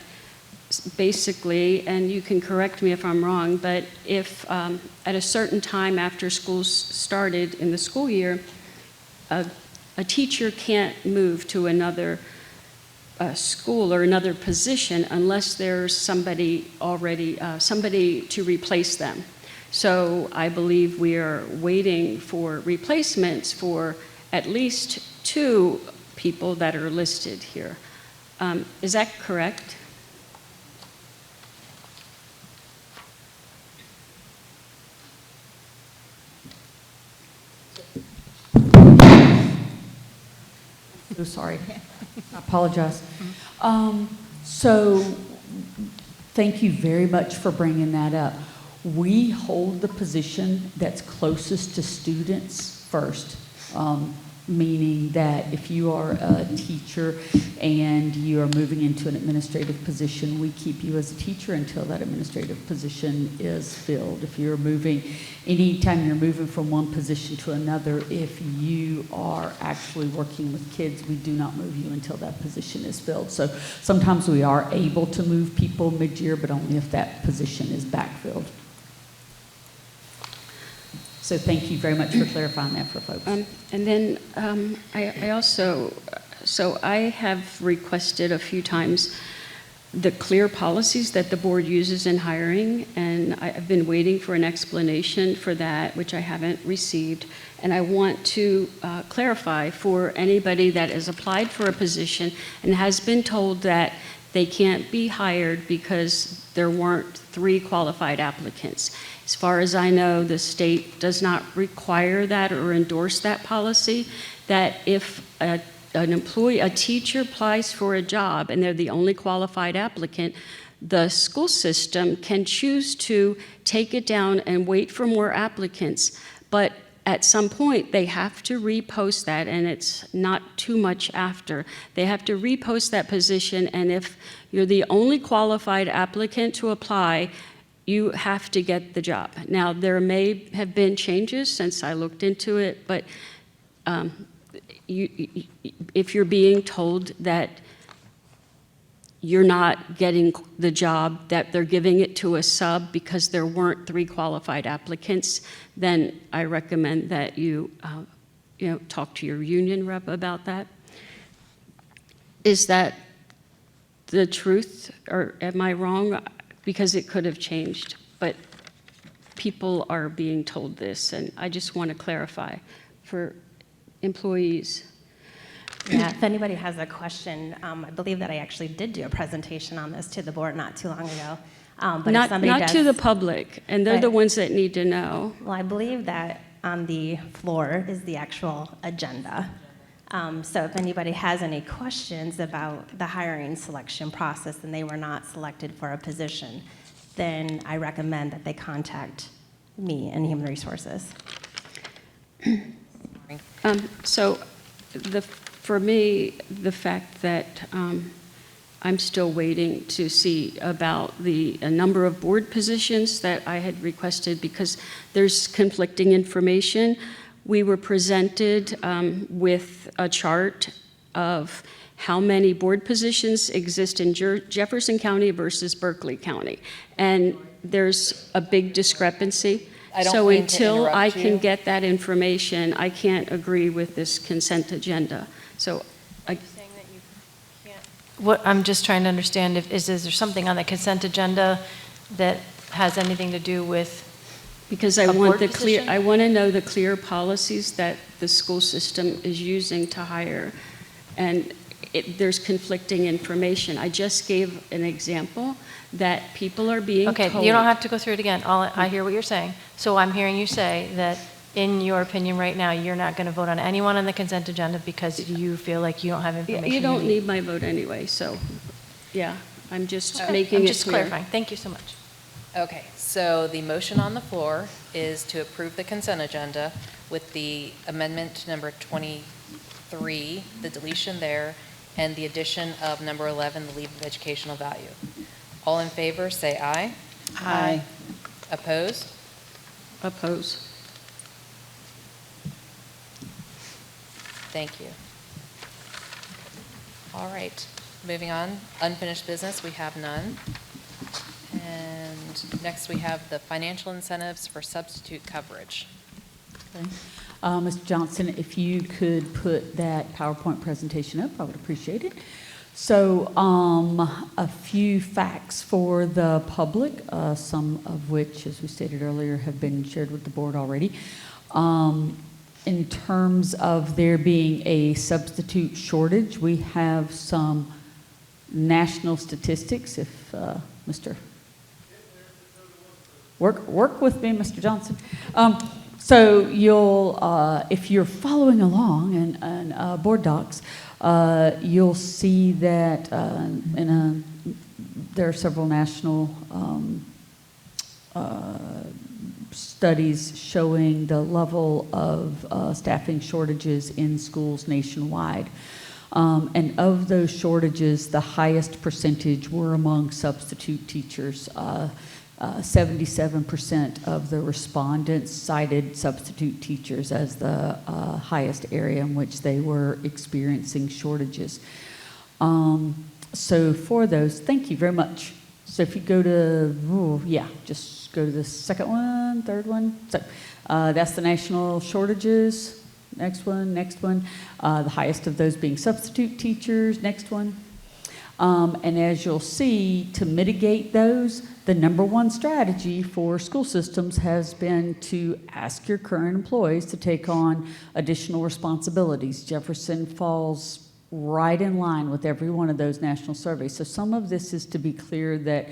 basically, and you can correct me if I'm wrong, but if at a certain time after school's started in the school year, a teacher can't move to another school or another position unless there's somebody already, somebody to replace them. So I believe we are waiting for replacements for at least 2 people that are listed here. Is that correct? So sorry. I apologize. So thank you very much for bringing that up. We hold the position that's closest to students first, meaning that if you are a teacher and you are moving into an administrative position, we keep you as a teacher until that administrative position is filled. If you're moving, anytime you're moving from one position to another, if you are actually working with kids, we do not move you until that position is filled. So sometimes we are able to move people mid-year, but only if that position is backfilled. So thank you very much for clarifying that for folks. And then I also, so I have requested a few times the clear policies that the board uses in hiring, and I've been waiting for an explanation for that, which I haven't received. And I want to clarify for anybody that has applied for a position and has been told that they can't be hired because there weren't 3 qualified applicants. As far as I know, the state does not require that or endorse that policy, that if an employee, a teacher applies for a job and they're the only qualified applicant, the school system can choose to take it down and wait for more applicants. But at some point, they have to repost that, and it's not too much after. They have to repost that position, and if you're the only qualified applicant to apply, you have to get the job. Now, there may have been changes since I looked into it, but if you're being told that you're not getting the job, that they're giving it to a sub because there weren't 3 qualified applicants, then I recommend that you, talk to your union rep about that. Is that the truth, or am I wrong? Because it could have changed, but people are being told this, and I just want to clarify for employees. Yeah, if anybody has a question, I believe that I actually did do a presentation on this to the board not too long ago. But if somebody Not does, to the public, and they're the but- ones that need to know. Well, I believe that on the floor is the actual agenda. So if anybody has any questions about the hiring selection process and they were not selected for a position, then I recommend that they contact me and Human Resources. So for me, the fact that I'm still waiting to see about the number of board positions that I had requested, because there's conflicting information. We were presented with a chart of how many board positions exist in Jefferson County versus Berkeley County. And there's a big discrepancy. So until I can get that information, I can't agree with this consent agenda. So What, I'm just trying to understand, is there something on the consent agenda that has anything to do with because a board position? I want to know the clear policies that the school system is using to hire, and there's conflicting information. I just gave an example that people are being told. Okay, you don't have to go through it again. I hear what you're saying. So I'm hearing you say that, in your opinion right now, you're not going to vote on anyone on the consent agenda because you feel like you don't have information. You don't need my vote anyway, so, yeah, I'm just making it clear. I'm just clarifying. Thank you so much. Okay, so the motion on the floor is to approve the consent agenda with the amendment number 23, the deletion there, and the addition of number 11, the leave of educational value. All in favor, say aye. Aye. Opposed? Oppose. Thank you. All right, moving on. Unfinished business, we have none. And next, we have the financial incentives for substitute coverage. Okay. Mr. Johnson, if you could put that PowerPoint presentation up, I would appreciate it. So a few facts for the public, some of which, as we stated earlier, have been shared with the board already. In terms of there being a substitute shortage, we have some national statistics. If Mr. Work with me, Mr. Johnson. So you'll, if you're following along in board docs, you'll see that there are several national studies showing the level of staffing shortages in schools nationwide. And of those shortages, the highest percentage were among substitute teachers. 77% of the respondents cited substitute teachers as the highest area in which they were experiencing shortages. So for those, thank you very much. So if you go to, just go to the second one, third one. So that's the national shortages. Next one. The highest of those being substitute teachers. Next one. And as you'll see, to mitigate those, the number one strategy for school systems has been to ask your current employees to take on additional responsibilities. Jefferson falls right in line with every one of those national surveys. So some of this is to be clear that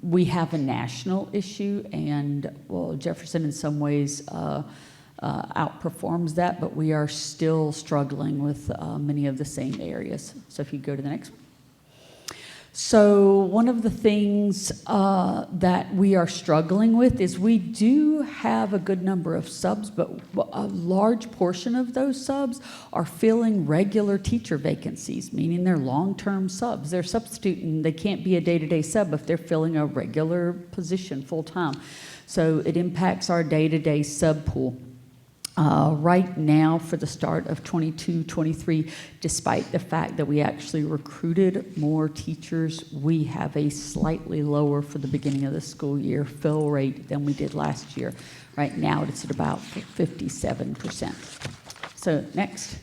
we have a national issue, and well, Jefferson in some ways outperforms that, but we are still struggling with many of the same areas. So if you go to the next one. So one of the things that we are struggling with is we do have a good number of subs, but a large portion of those subs are filling regular teacher vacancies, meaning they're long-term subs. They're substituting. They can't be a day-to-day sub if they're filling a regular position full-time. So it impacts our day-to-day sub pool. Right now, for the start of 22-23, despite the fact that we actually recruited more teachers, we have a slightly lower for the beginning of the school year fill rate than we did last year. Right now, it's at about 57%. So next.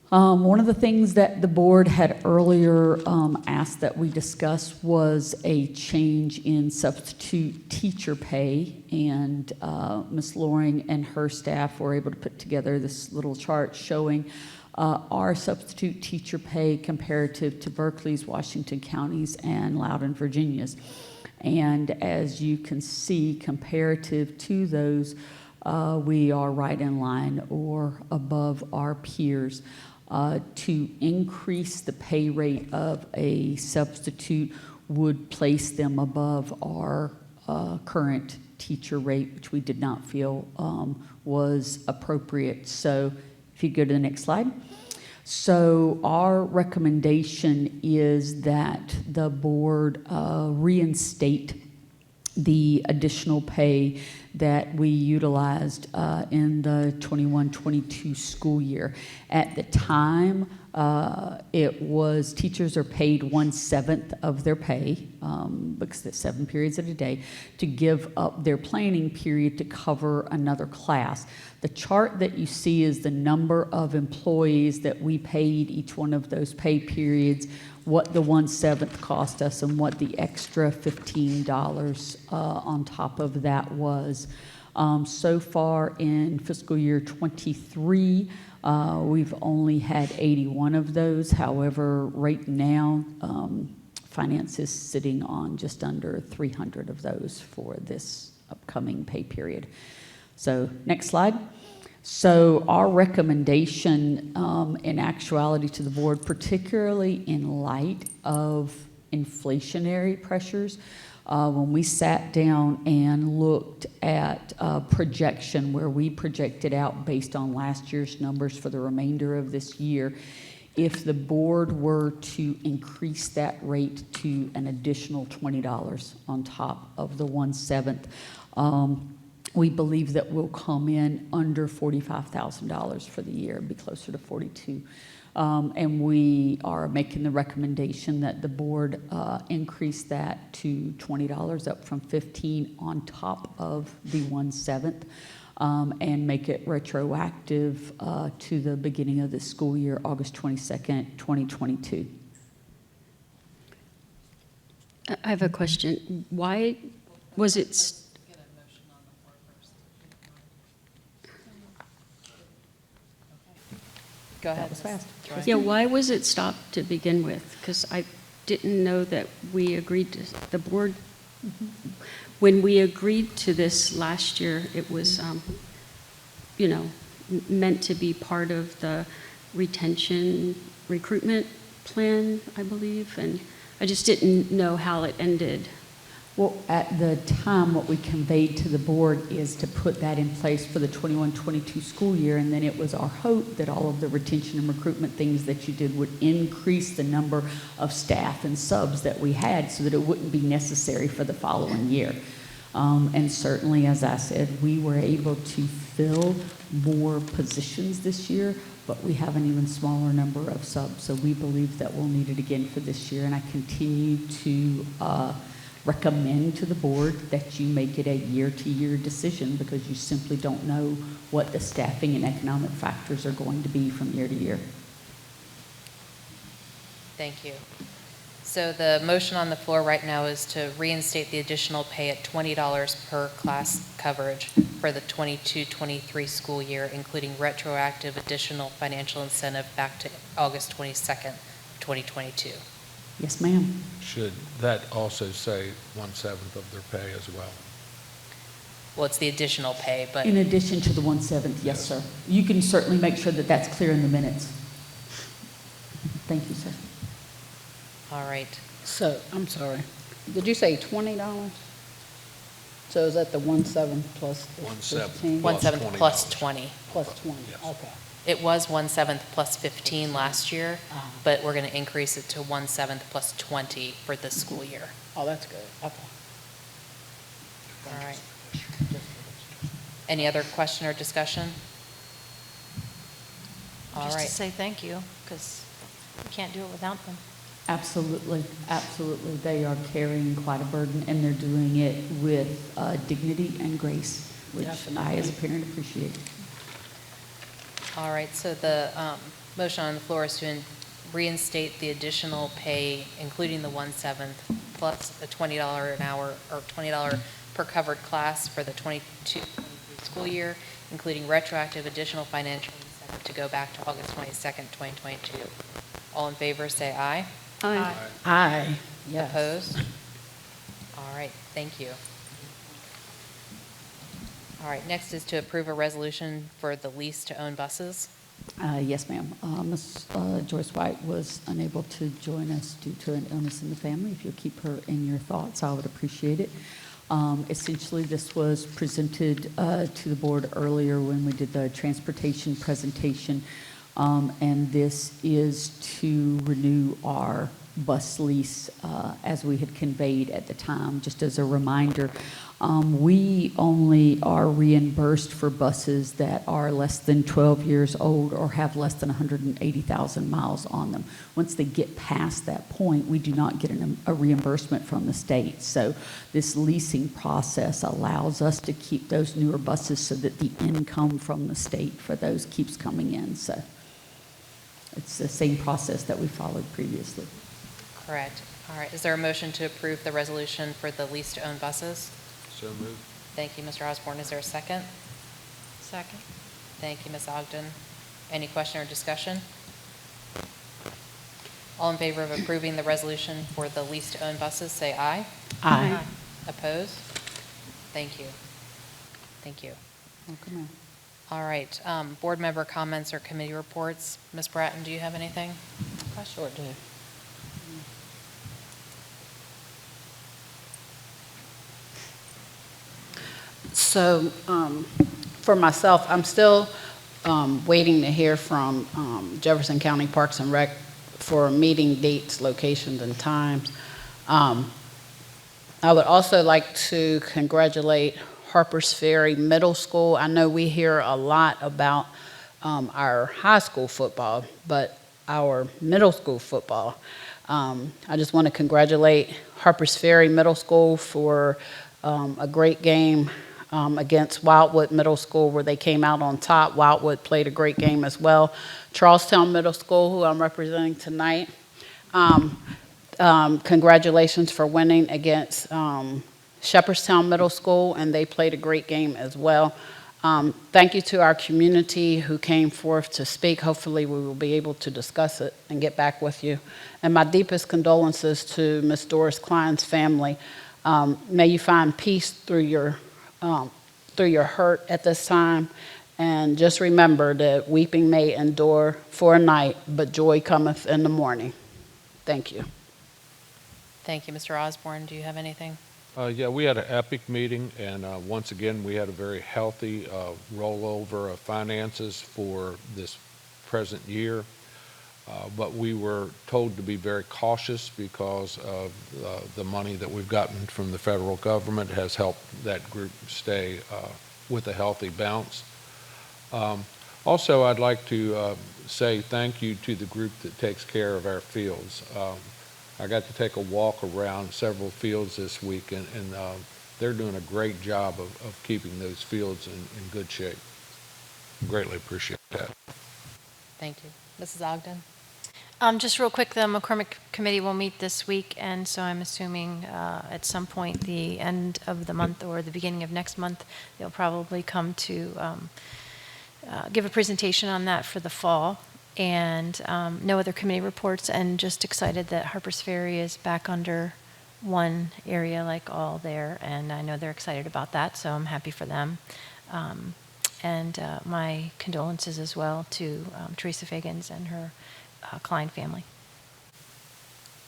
One of the things that the board had earlier asked that we discuss was a change in substitute teacher pay, and Ms. Loring and her staff were able to put together this little chart showing our substitute teacher pay comparative to Berkeley's, Washington County's, and Loudoun, Virginia's. And as you can see, comparative to those, we are right in line or above our peers. To increase the pay rate of a substitute would place them above our current teacher rate, which we did not feel was appropriate. So if you go to the next slide. So our recommendation is that the board reinstate the additional pay that we utilized in the 21-22 school year. At the time, it was teachers are paid 1/7 of their pay, because it's 7 periods at a day, to give up their planning period to cover another class. The chart that you see is the number of employees that we paid each one of those pay periods, what the 1/7 cost us, and what the extra $15 on top of that was. So far in fiscal year 23, we've only had 81 of those. However, right now, finance is sitting on just under 300 of those for this upcoming pay period. So next slide. So our recommendation in actuality to the board, particularly in light of inflationary pressures, when we sat down and looked at projection where we projected out based on last year's numbers for the remainder of this year, If the board were to increase that rate to an additional $20 on top of the 1/7, we believe that we'll come in under $45,000 for the year, be closer to 42. And we are making the recommendation that the board increase that to $20, up from 15 on top of the 1/7, and make it retroactive to the beginning of the school year, August 22nd, 2022. I have a question. Why was it, Go ahead. That was fast. yeah, why was it stopped to begin with? Because I didn't know that we agreed to, the board, when we agreed to this last year, it was, you know, meant to be part of the retention recruitment plan, I believe, and I just didn't know how it ended. Well, at the time, what we conveyed to the board is to put that in place for the 21-22 school year, and then it was our hope that all of the retention and recruitment things that you did would increase the number of staff and subs that we had so that it wouldn't be necessary for the following year. And certainly, as I said, we were able to fill more positions this year, but we have an even smaller number of subs, so we believe that we'll need it again for this year, and I continue to recommend to the board that you make it a year-to-year decision because you simply don't know what the staffing and economic factors are going to be from year to year. Thank you. So the motion on the floor right now is to reinstate the additional pay at $20 per class coverage for the 22-23 school year, including retroactive additional financial incentive back to August 22nd, 2022. Yes, ma'am. Should that also say 1/7 of their pay as well? Well, it's the additional pay, but In addition to the 1/7, yes, sir. You can certainly make sure that that's clear in the minutes. Thank you, sir. all right. So, I'm sorry, did you say $20? So is that the 1/7 plus the 1/7. 15? 1/7 plus $20. 20. Plus 20, Yes. okay. It was 1/7 plus 15 last year, but we're going to increase it to 1/7 plus 20 for this school year. Oh, that's good, okay. All right. Any other question or discussion? All Just to right. say thank you, because we can't do it without them. Absolutely, absolutely. They are carrying quite a burden, and they're doing it with dignity and grace, which I, as a parent, appreciate. All right, so the motion on the floor is to reinstate the additional pay, including the 1/7 plus a $20 an hour or $20 per covered class for the 22 school year, including retroactive additional financial incentive to go back to August 22nd, 2022. All in favor, say aye. Aye. Aye, yes. Opposed? All right, thank you. All right, next is to approve a resolution for the lease to own buses. Yes, ma'am. Ms. Joyce White was unable to join us due to an illness in the family. If you'll keep her in your thoughts, I would appreciate it. Essentially, this was presented to the board earlier when we did the transportation presentation, and this is to renew our bus lease as we had conveyed at the time. Just as a reminder, we only are reimbursed for buses that are less than 12 years old or have less than 180,000 miles on them. Once they get past that point, we do not get a reimbursement from the state. So this leasing process allows us to keep those newer buses so that the income from the state for those keeps coming in. So it's the same process that we followed previously. Correct. All right, is there a motion to approve the resolution for the lease to own buses? So moved. Thank you, Mr. Osborne. Is there a second? Second. Thank you, Ms. Ogden. Any question or discussion? All in favor of approving the resolution for the lease to own buses, say aye. Aye. Opposed? Thank you. Thank you. Welcome in. All right, board member comments or committee reports. Ms. Bratton, do you have anything? I sure do. So for myself, I'm still waiting to hear from Jefferson County Parks and Rec for meeting dates, locations, and times. I would also like to congratulate Harpers Ferry Middle School. I know we hear a lot about our high school football, but our middle school football. I just want to congratulate Harpers Ferry Middle School for a great game against Wildwood Middle School where they came out on top. Wildwood played a great game as well. Charlestown Middle School, who I'm representing tonight, congratulations for winning against Shepherdstown Middle School, and they played a great game as well. Thank you to our community who came forth to speak. Hopefully we will be able to discuss it and get back with you. And my deepest condolences to Ms. Doris Klein's family. May you find peace through your hurt at this time. And just remember that weeping may endure for a night, but joy cometh in the morning. Thank you. Thank you. Mr. Osborne, do you have anything? Yeah, we had an epic meeting, and once again, we had a very healthy rollover of finances for this present year. But we were told to be very cautious because of the money that we've gotten from the federal government has helped that group stay with a healthy bounce. Also, I'd like to say thank you to the group that takes care of our fields. I got to take a walk around several fields this week, and they're doing a great job of keeping those fields in good shape. Greatly appreciate that. Thank you. Mrs. Ogden? Just real quick, the McCormick Committee will meet this week, and so I'm assuming at some point the end of the month or the beginning of next month, they'll probably come to give a presentation on that for the fall. And no other committee reports, and just excited that Harpers Ferry is back under one area like all there, and I know they're excited about that, so I'm happy for them. And my condolences as well to Teresa Fagans and her Klein family.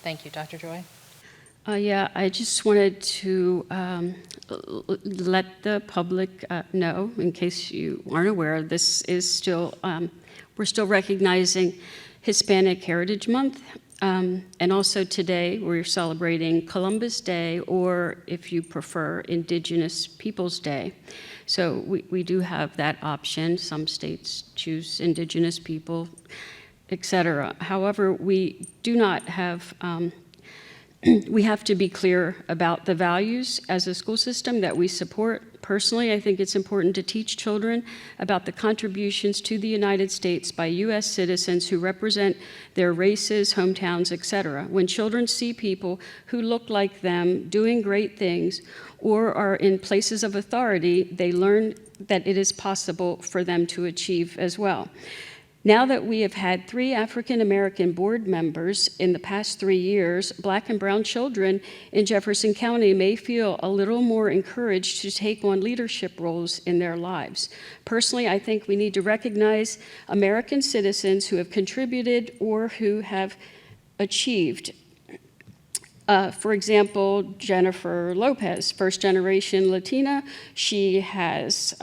Thank you. Dr. Joy? Yeah, I just wanted to let the public know, in case you aren't aware, this is still, we're still recognizing Hispanic Heritage Month. And also today, we're celebrating Columbus Day, or if you prefer, Indigenous Peoples Day. So we do have that option. Some states choose Indigenous people, etc. However, we do not have, we have to be clear about the values as a school system that we support. Personally, I think it's important to teach children about the contributions to the United States by U.S. citizens who represent their races, hometowns, etc. When children see people who look like them doing great things or are in places of authority, they learn that it is possible for them to achieve as well. Now that we have had 3 African American board members in the past 3 years, Black and brown children in Jefferson County may feel a little more encouraged to take on leadership roles in their lives. Personally, I think we need to recognize American citizens who have contributed or who have achieved. For example, Jennifer Lopez, first generation Latina, she has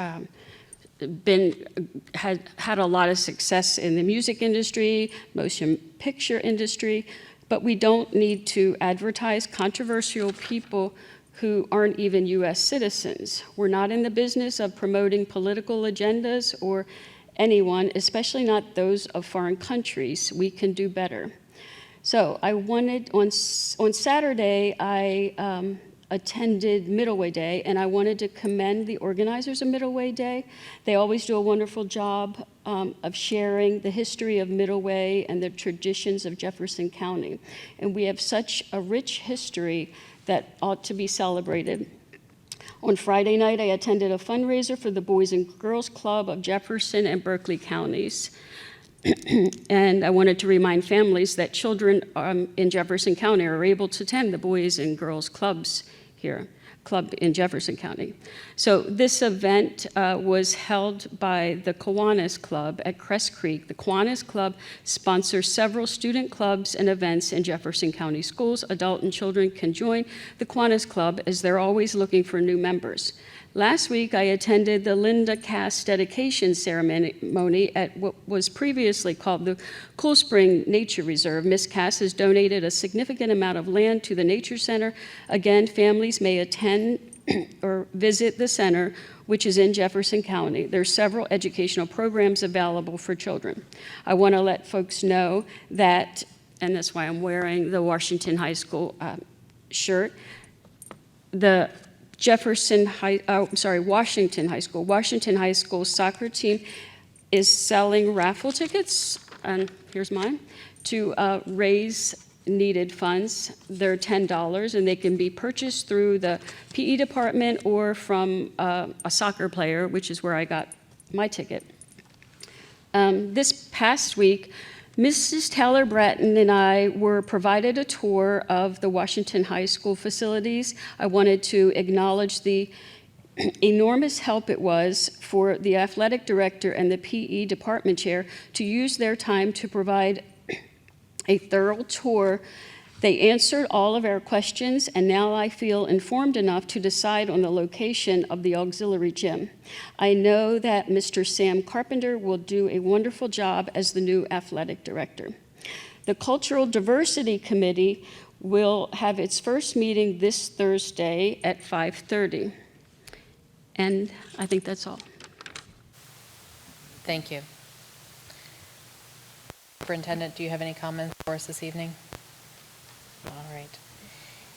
had a lot of success in the music industry, motion picture industry, but we don't need to advertise controversial people who aren't even U.S. citizens. We're not in the business of promoting political agendas or anyone, especially not those of foreign countries. We can do better. So I wanted, on Saturday, I attended Middle Way Day, and I wanted to commend the organizers of Middle Way Day. They always do a wonderful job of sharing the history of Middle Way and the traditions of Jefferson County. And we have such a rich history that ought to be celebrated. On Friday night, I attended a fundraiser for the Boys and Girls Club of Jefferson and Berkeley counties. And I wanted to remind families that children in Jefferson County are able to attend the Boys and Girls Clubs here. Club in Jefferson County. So this event was held by the Kiwanis Club at Crest Creek. The Kiwanis Club sponsors several student clubs and events in Jefferson County schools. Adult and children can join the Kiwanis Club as they're always looking for new members. Last week, I attended the Linda Cass dedication ceremony at what was previously called the Cool Spring Nature Reserve. Ms. Cass has donated a significant amount of land to the Nature Center. Again, families may attend or visit the center, which is in Jefferson County. There are several educational programs available for children. I want to let folks know that, and that's why I'm wearing the Washington High School shirt, the Washington High School soccer team is selling raffle tickets, and here's mine, to raise needed funds. They're $10, and they can be purchased through the PE department or from a soccer player, which is where I got my ticket. This past week, Mrs. Taylor Bratton and I were provided a tour of the Washington High School facilities. I wanted to acknowledge the enormous help it was for the athletic director and the PE department chair to use their time to provide a thorough tour. They answered all of our questions, and now I feel informed enough to decide on the location of the auxiliary gym. I know that Mr. Sam Carpenter will do a wonderful job as the new athletic director. The Cultural Diversity Committee will have its first meeting this Thursday at 5:30. And I think that's all. Thank you. Superintendent, do you have any comments for us this evening? All right.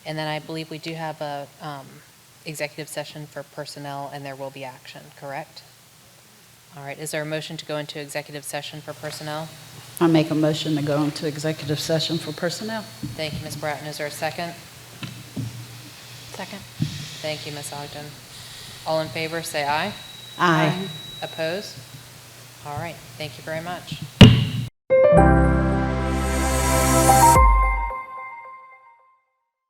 And then I believe we do have a executive session for personnel, and there will be action, correct? All right. Is there a motion to go into executive session for personnel? I make a motion to go into executive session for personnel. Thank you, Ms. Bratton. Is there a second? Second. Thank you, Ms. Ogden. All in favor, say aye. Aye. Opposed? All right. Thank you very much.